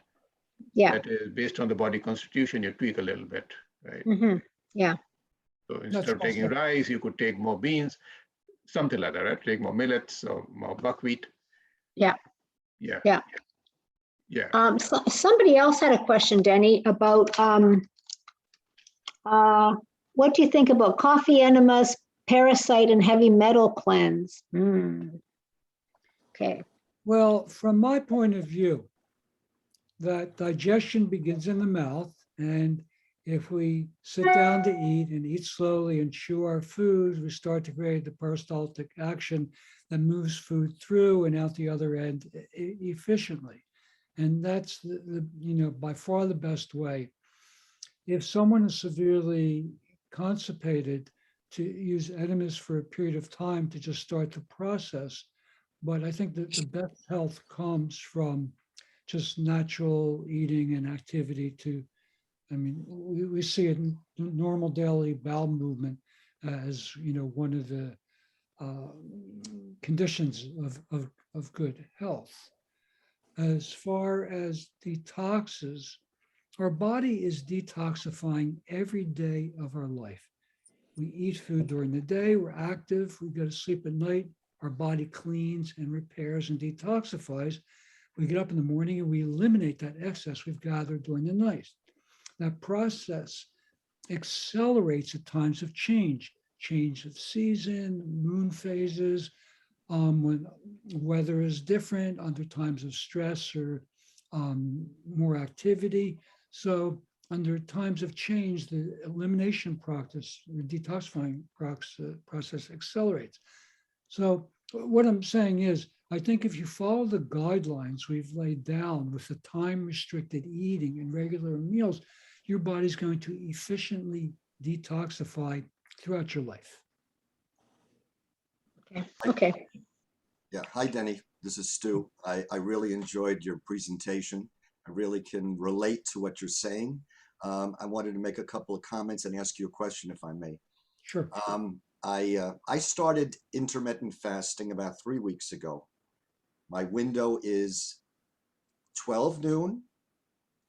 Yeah. That is based on the body constitution, you tweak a little bit, right? Yeah. So instead of taking rice, you could take more beans, something like that, right? Take more millets or more buckwheat. Yeah. Yeah. Yeah. Yeah. So somebody else had a question, Denny, about what do you think about coffee enemas, parasite, and heavy metal cleanse? Okay. Well, from my point of view, that digestion begins in the mouth, and if we sit down to eat and eat slowly and chew our food, we start to create the peristaltic action that moves food through and out the other end efficiently. And that's you know, by far the best way. If someone is severely constipated, to use enemas for a period of time to just start to process. But I think that the best health comes from just natural eating and activity I mean, we see it in normal daily bowel movement as, you know, one of the conditions of good health. As far as detoxes, our body is detoxifying every day of our life. We eat food during the day, we're active, we go to sleep at night, our body cleans and repairs and detoxifies. We get up in the morning and we eliminate that excess we've gathered during the night. That process accelerates at times of change of season, moon phases, when weather is different, under times of stress or more activity. So under times of change, the elimination process, the detoxifying process accelerates. So what I'm saying is, I think if you follow the guidelines we've laid down with the time-restricted eating and regular meals, your body's going to efficiently detoxify throughout your life. Okay. Yeah. Hi, Denny. This is Stu. I really enjoyed your presentation. I really can relate to what you're saying. I wanted to make a couple of comments and ask you a question, if I may. Sure. I started intermittent fasting about 3 weeks ago. My window is 12 noon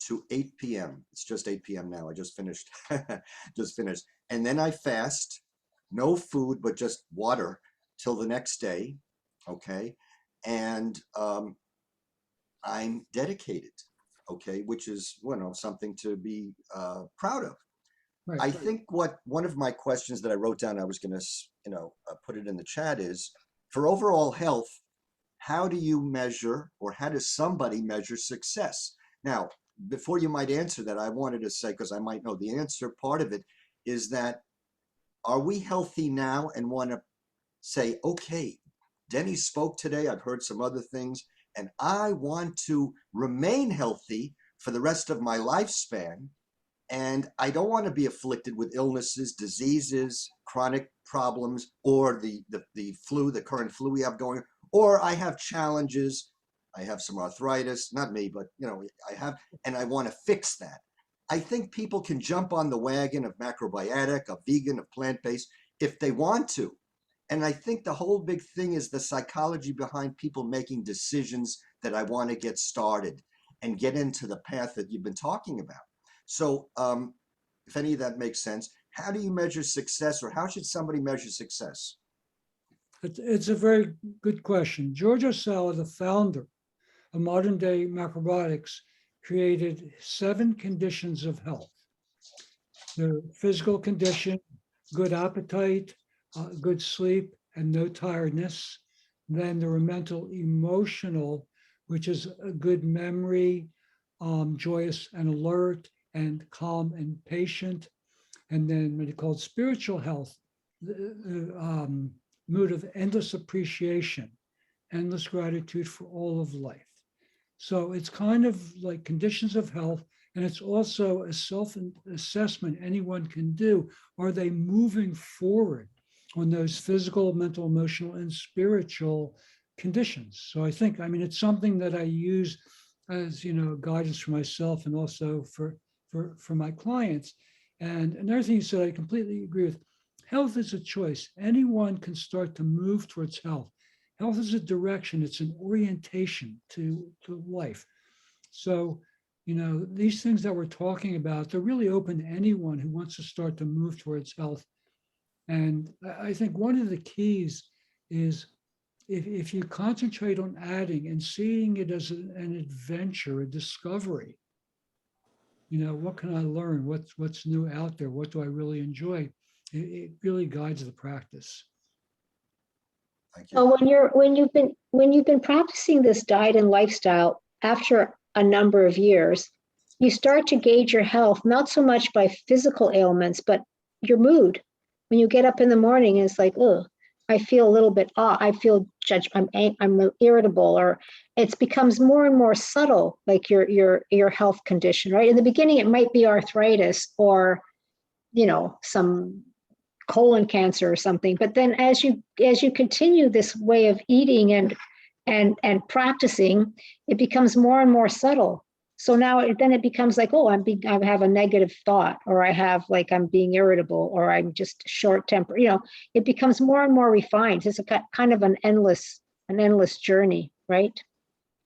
to 8 p.m. It's just 8 p.m. now. I just finished. And then I fast, no food, but just water till the next day. Okay. And I'm dedicated. Okay. Which is, you know, something to be proud of. Right. I think one of my questions that I wrote down, I was going to, you know, put it in the chat, is for overall health, how do you measure, or how does somebody measure success? Now, before you might answer that, I wanted to say, because I might know the answer, part of it is that, are we healthy now and want to say, okay, Denny spoke today, I've heard some other things, and I want to remain healthy for the rest of my lifespan, and I don't want to be afflicted with illnesses, diseases, chronic problems, or the flu, the current flu we have going, or I have challenges. I have some arthritis, not me, but you know, I have, and I want to fix that. I think people can jump on the wagon of macrobiotic, of vegan, of plant-based, if they want to. And I think the whole big thing is the psychology behind people making decisions that I want to get started and get into the path that you've been talking about. So if any of that makes sense, how do you measure success, or how should somebody measure success? It's a very good question. George Osella, the founder of modern day macrobiotics, created 7 conditions of health. The physical condition, good appetite, good sleep, and no tiredness. Then there were mental, emotional, which is a good memory, joyous and alert, and calm and patient. And then what he called spiritual health, the mood of endless appreciation, endless gratitude for all of life. So it's kind of like conditions of health, and it's also a self-assessment anyone can do. Are they moving forward on those physical, mental, emotional, and spiritual conditions? So I think, I mean, it's something that I use as, guidance for myself and also for my clients. And another thing you said, I completely agree with. Health is a choice. Anyone can start to move towards health. Health is a direction. It's an orientation to life. So, these things that we're talking about, they're really open to anyone who wants to start to move towards health. And I think one of the keys is if you concentrate on adding and seeing it as an adventure, a discovery, what can I learn? What's new out there? What do I really enjoy? It really guides the practice. Thank you. So when you've been practicing this diet and lifestyle after a number of years, you start to gauge your health, not so much by physical ailments, but your mood. When you get up in the morning, it's like, oh, I feel a little bit off. I feel judged. I'm irritable, or it becomes more and more subtle, like your health condition, right? In the beginning, it might be arthritis or, some colon cancer or something. But then as you continue this way of eating and practicing, it becomes more and more subtle. So now then it becomes like, oh, I have a negative thought, or I have I'm being irritable, or I'm just short temper. It becomes more and more refined. It's a kind of an endless journey, right?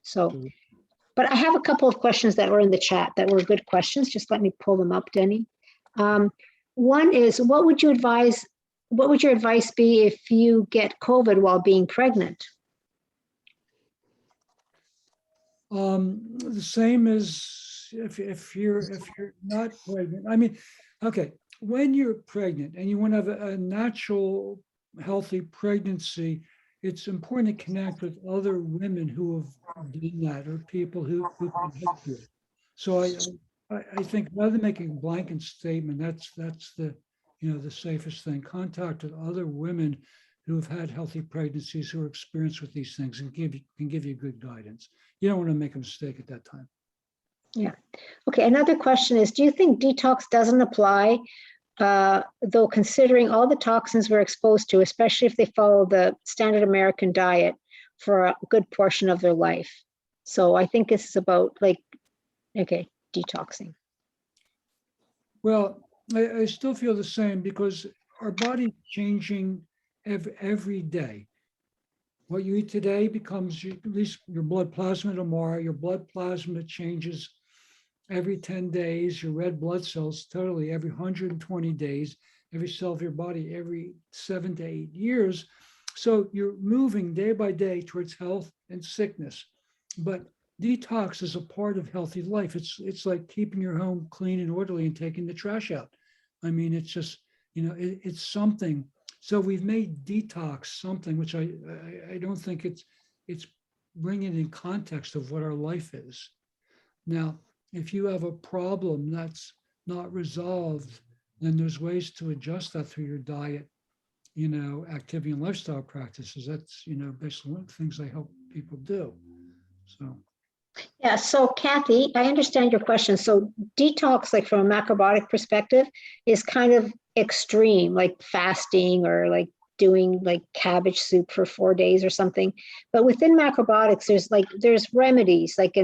So, but I have a couple of questions that were in the chat that were good questions. Just let me pull them up, Denny. One is, what would your advice be if you get COVID while being pregnant? The same as if you're not pregnant. I mean, okay, when you're pregnant and you want to have a natural, healthy pregnancy, it's important to connect with other women who have done that, or people who can help you. So I think rather than making a blanket statement, that's the the safest thing. Contact with other women who have had healthy pregnancies, who are experienced with these things, and can give you good guidance. You don't want to make a mistake at that time. Yeah. Okay. Another question is, do you think detox doesn't apply, though, considering all the toxins we're exposed to, especially if they follow the standard American diet for a good portion of their life? So I think this is about detoxing. Well, I still feel the same, because our body's changing every day. What you eat today becomes at least your blood plasma tomorrow. Your blood plasma changes every 10 days. Your red blood cells totally every 120 days. Every cell of your body every 7 to 8 years. So you're moving day by day towards health and sickness. But detox is a part of healthy life. It's like keeping your home clean and orderly and taking the trash out. I mean, it's just, it's something. So we've made detox something which I don't think it's bringing in context of what our life is. Now, if you have a problem that's not resolved, then there's ways to adjust that through your diet, activity and lifestyle practices. That's, basically one of the things I help people do. So. Yeah. So Kathy, I understand your question. So detox, like from a macrobiotic perspective, is kind of extreme, like fasting or like doing like cabbage soup for 4 days or something. But within macrobiotics, there's remedies, like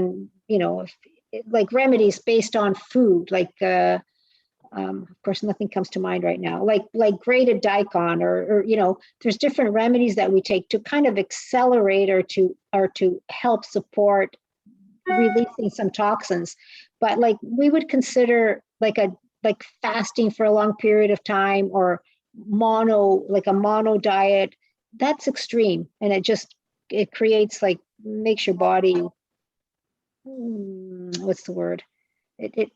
remedies based on food, of course, nothing comes to mind right now, like grated daikon or there's different remedies that we take to kind of accelerate or to help support releasing some toxins. But we would consider like fasting for a long period of time, or a mono diet. That's extreme, and it creates makes your body what's the word? It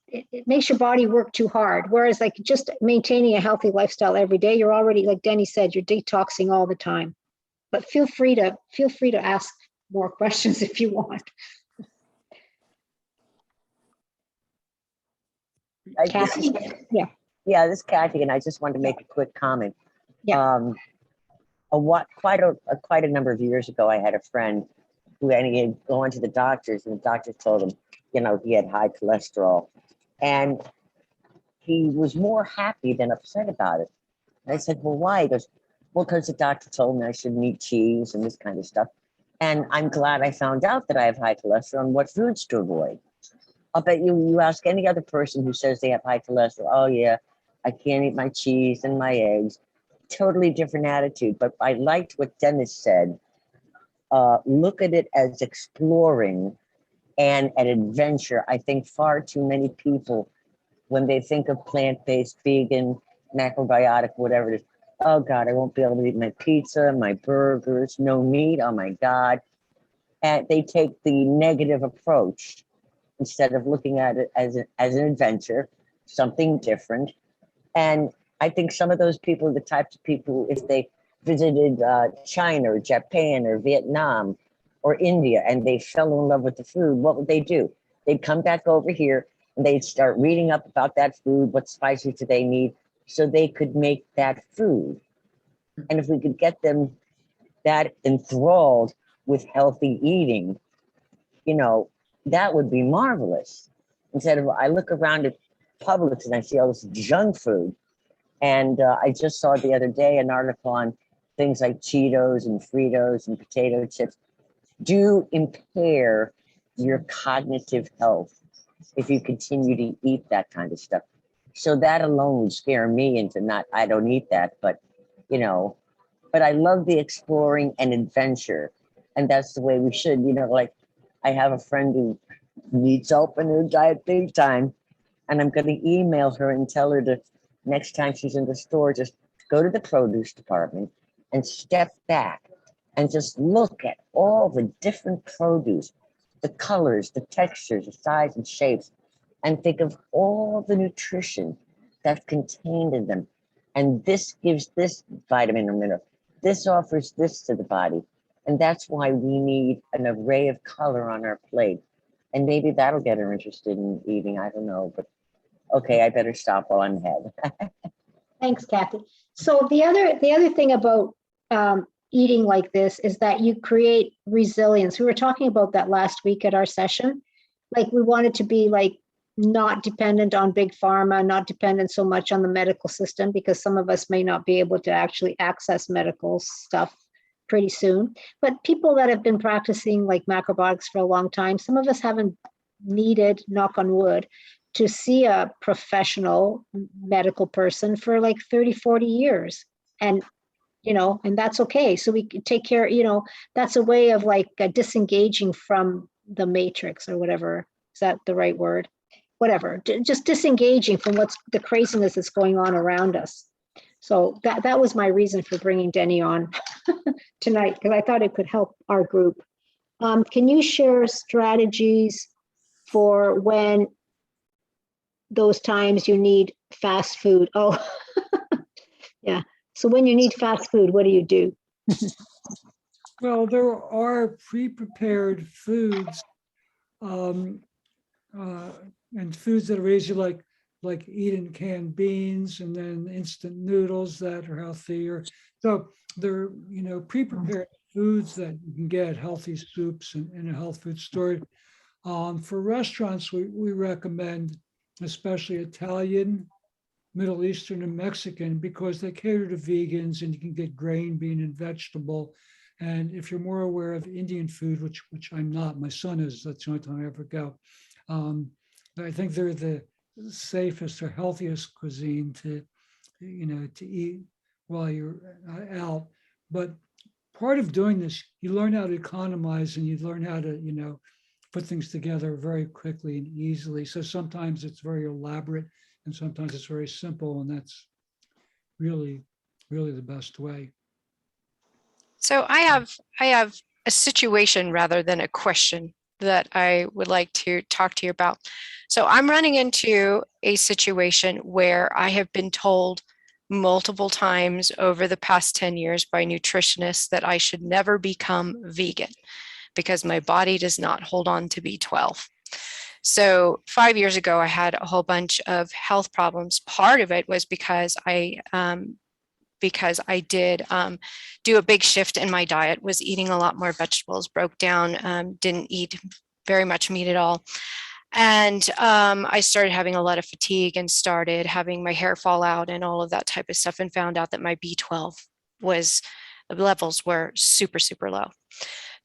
makes your body work too hard. Whereas like just maintaining a healthy lifestyle every day, you're already, like Denny said, you're detoxing all the time. But feel free to ask more questions if you want. Kathy? Yeah. Yeah, this is Kathy, and I just wanted to make a quick comment. Yeah. Quite a number of years ago, I had a friend who he had gone to the doctors, and the doctors told him, he had high cholesterol, and he was more happy than upset about it. And I said, well, why? He goes, well, because the doctor told me I shouldn't eat cheese and this kind of stuff. And I'm glad I found out that I have high cholesterol and what foods to avoid. I'll bet you ask any other person who says they have high cholesterol, oh yeah, I can't eat my cheese and my eggs. Totally different attitude. But I liked what Dennis said. Look at it as exploring and an adventure. I think far too many people, when they think of plant-based, vegan, macrobiotic, whatever it is, oh God, I won't be able to eat my pizza, my burgers, no meat, oh my God. And they take the negative approach instead of looking at it as an adventure, something different. And I think some of those people are the types of people, if they visited China or Japan or Vietnam or India and they fell in love with the food, what would they do? They'd come back over here and they'd start reading up about that food, what spices do they need, so they could make that food. And if we could get them that enthralled with healthy eating, that would be marvelous. Instead of, I look around at Publix and I see all this junk food. And I just saw the other day an article on things like Cheetos and Fritos and potato chips do impair your cognitive health if you continue to eat that kind of stuff. So that alone would scare me into I don't eat that, but but I love the exploring and adventure. And that's the way we should, like I have a friend who needs help in her diet big time. And I'm going to email her and tell her to, next time she's in the store, just go to the produce department and step back and just look at all the different produce, the colors, the textures, the size and shapes, and think of all the nutrition that's contained in them. And this gives this vitamin or mineral. This offers this to the body. And that's why we need an array of color on our plate. And maybe that'll get her interested in eating. I don't know, but okay, I better stop while I'm ahead. Thanks, Kathy. So the other thing about eating like this is that you create resilience. We were talking about that last week at our session. Like we wanted to be like not dependent on big pharma, not dependent so much on the medical system, because some of us may not be able to actually access medical stuff pretty soon. But people that have been practicing like macrobiotics for a long time, some of us haven't needed, knock on wood, to see a professional medical person for like 30, 40 years. And, and that's okay. So we can take care, that's a way of like disengaging from the matrix or whatever. Is that the right word? Whatever, just disengaging from what's the craziness that's going on around us. So that was my reason for bringing Denny on tonight, because I thought it could help our group. Can you share strategies for when those times you need fast food? Oh, yeah. So when you need fast food, what do you do? Well, there are pre-prepared foods and foods that are easy, like eating canned beans and then instant noodles that are healthier. So they're pre-prepared foods that you can get, healthy soups in a health food store. For restaurants, we recommend especially Italian, Middle Eastern, and Mexican, because they cater to vegans and you can get grain, bean, and vegetable. And if you're more aware of Indian food, which I'm not, my son is, that's the only time I ever go. I think they're the safest or healthiest cuisine to eat while you're out. But part of doing this, you learn how to economize and you learn how to, put things together very quickly and easily. So sometimes it's very elaborate and sometimes it's very simple, and that's really, really the best way. So I have a situation rather than a question. that I would like to talk to you about. So I'm running into a situation where I have been told multiple times over the past 10 years by nutritionists that I should never become vegan because my body does not hold on to B12. So 5 years ago, I had a whole bunch of health problems. Part of it was because I did do a big shift in my diet, was eating a lot more vegetables, broke down, didn't eat very much meat at all. And I started having a lot of fatigue and started having my hair fall out and all of that type of stuff, and found out that my B12 levels were super, super low.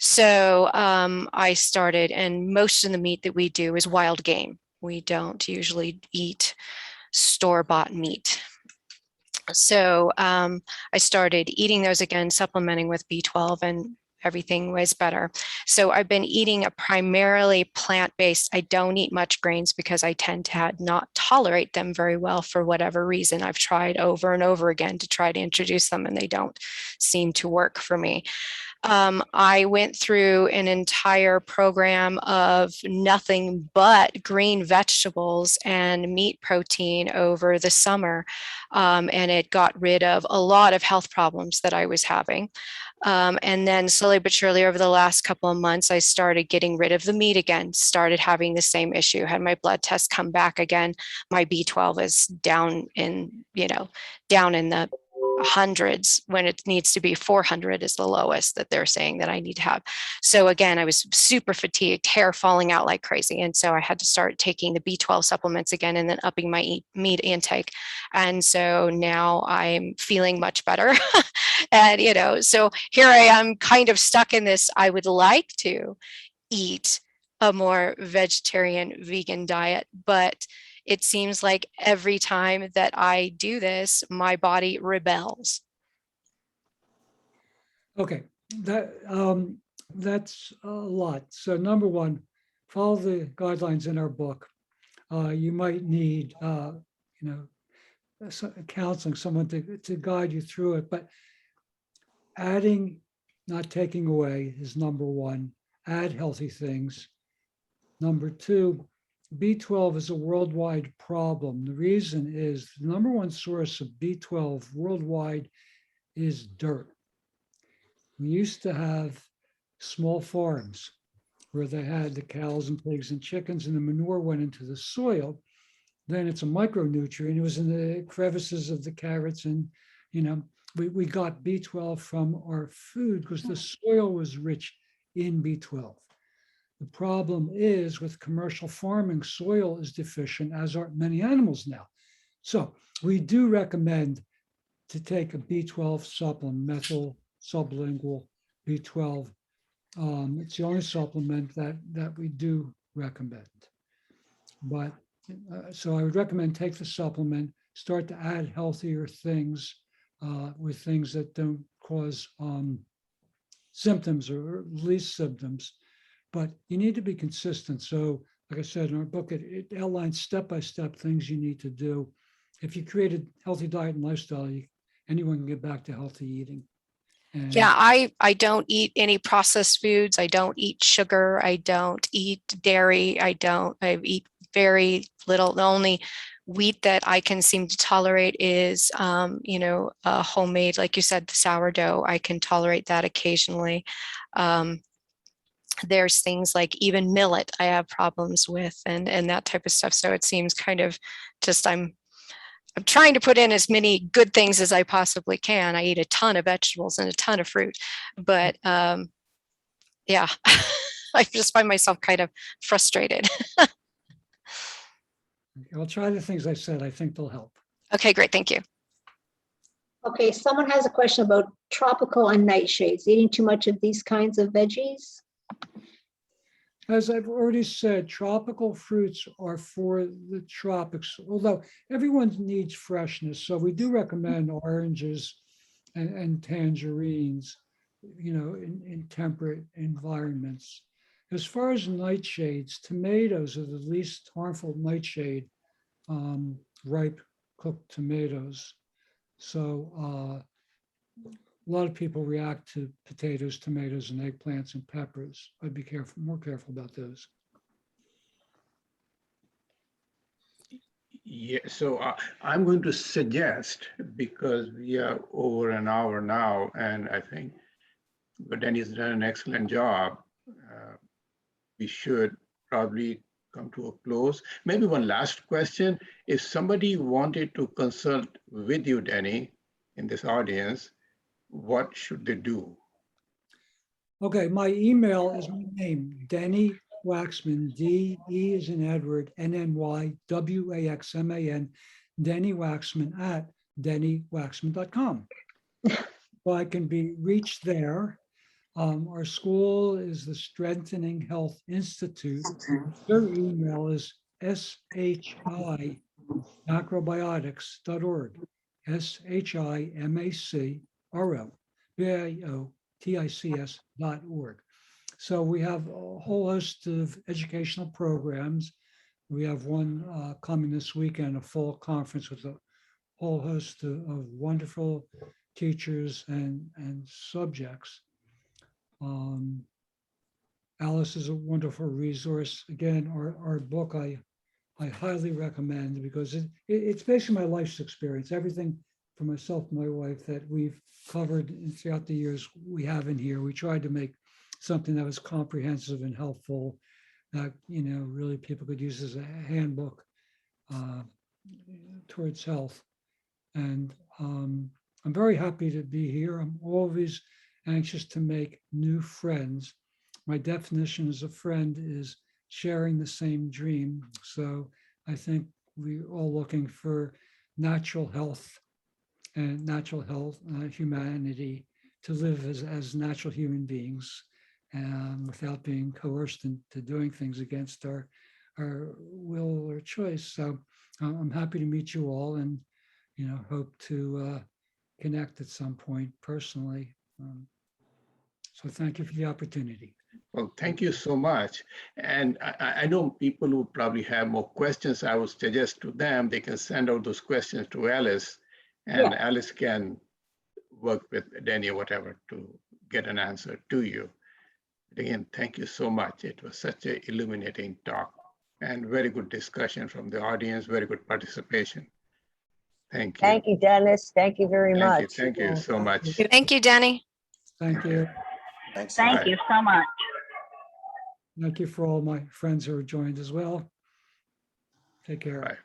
So I started, and most of the meat that we do is wild game. We don't usually eat store-bought meat. So I started eating those again, supplementing with B12, and everything was better. So I've been eating a primarily plant-based. I don't eat much grains because I tend to not tolerate them very well for whatever reason. I've tried over and over again to try to introduce them, and they don't seem to work for me. I went through an entire program of nothing but green vegetables and meat protein over the summer, and it got rid of a lot of health problems that I was having. And then slowly but surely over the last couple of months, I started getting rid of the meat again, started having the same issue, had my blood test come back again. My B12 is down in the hundreds when it needs to be 400 is the lowest that they're saying that I need to have. So again, I was super fatigued, hair falling out like crazy. And so I had to start taking the B12 supplements again, and then upping my meat intake. And so now I'm feeling much better. And, so here I am kind of stuck in this. I would like to eat a more vegetarian vegan diet, but it seems like every time that I do this, my body rebels. Okay, that's a lot. So number one, follow the guidelines in our book. You might need, counseling, someone to guide you through it, but adding, not taking away is number one. Add healthy things. Number two, B12 is a worldwide problem. The reason is the number one source of B12 worldwide is dirt. We used to have small farms where they had the cows and pigs and chickens, and the manure went into the soil. Then it's a micronutrient. It was in the crevices of the carrots, and we got B12 from our food because the soil was rich in B12. The problem is with commercial farming, soil is deficient, as are many animals now. So we do recommend to take a B12 supplement, methyl sublingual B12. It's the only supplement that we do recommend. But so I would recommend take the supplement, start to add healthier things with things that don't cause symptoms or least symptoms. But you need to be consistent. So like I said, in our book, it outlines step-by-step things you need to do. If you create a healthy diet and lifestyle, anyone can get back to healthy eating. And yeah, I don't eat any processed foods. I don't eat sugar. I don't eat dairy. I eat very little. The only wheat that I can seem to tolerate is, homemade, like you said, the sourdough. I can tolerate that occasionally. There's things like even millet I have problems with, and that type of stuff. So it seems kind of just I'm trying to put in as many good things as I possibly can. I eat a ton of vegetables and a ton of fruit, but yeah, I just find myself kind of frustrated. I'll try the things I said. I think they'll help. Okay, great. Thank you. Okay, someone has a question about tropical and nightshades, eating too much of these kinds of veggies. As I've already said, tropical fruits are for the tropics, although everyone needs freshness. So we do recommend oranges and tangerines, in temperate environments. As far as nightshades, tomatoes are the least harmful nightshade, ripe cooked tomatoes. So a lot of people react to potatoes, tomatoes, and eggplants and peppers. I'd be more careful about those. Yeah, so I'm going to suggest, because we are over an hour now, and I think Denny's done an excellent job, we should probably come to a close. Maybe one last question. If somebody wanted to consult with you, Denny, in this audience, what should they do? Okay, my email is my name, Denny Waxman, D-E as in Edward, N-N-Y-W-A-X-M-A-N, Denny Waxman at dennywaxman.com. Well, I can be reached there. Our school is the Strengthening Health Institute. Their email is shi-macrobiotics.org, SHIMACROBIOTICS.org. So we have a whole host of educational programs. We have one coming this weekend, a full conference with a whole host of wonderful teachers and subjects. Alice is a wonderful resource. Again, our book I highly recommend because it's basically my life's experience. Everything for myself and my wife that we've covered throughout the years we have in here. We tried to make something that was comprehensive and helpful that, you know, really people could use as a handbook towards health. And I'm very happy to be here. I'm always anxious to make new friends. My definition as a friend is sharing the same dream. So I think we're all looking for natural health and humanity to live as natural human beings without being coerced into doing things against our will or choice. So I'm happy to meet you all and, you know, hope to connect at some point personally. So thank you for the opportunity. Well, thank you so much. And I know people who probably have more questions. I would suggest to them, they can send out those questions to Alice, and Alice can work with Denny or whatever to get an answer to you. But again, thank you so much. It was such an illuminating talk and very good discussion from the audience, very good participation. Thank you. Thank you, Dennis. Thank you very much. Thank you so much. Thank you, Denny. Thank you. Thanks. Thank you so much. Thank you for all my friends who are joined as well. Take care. Bye.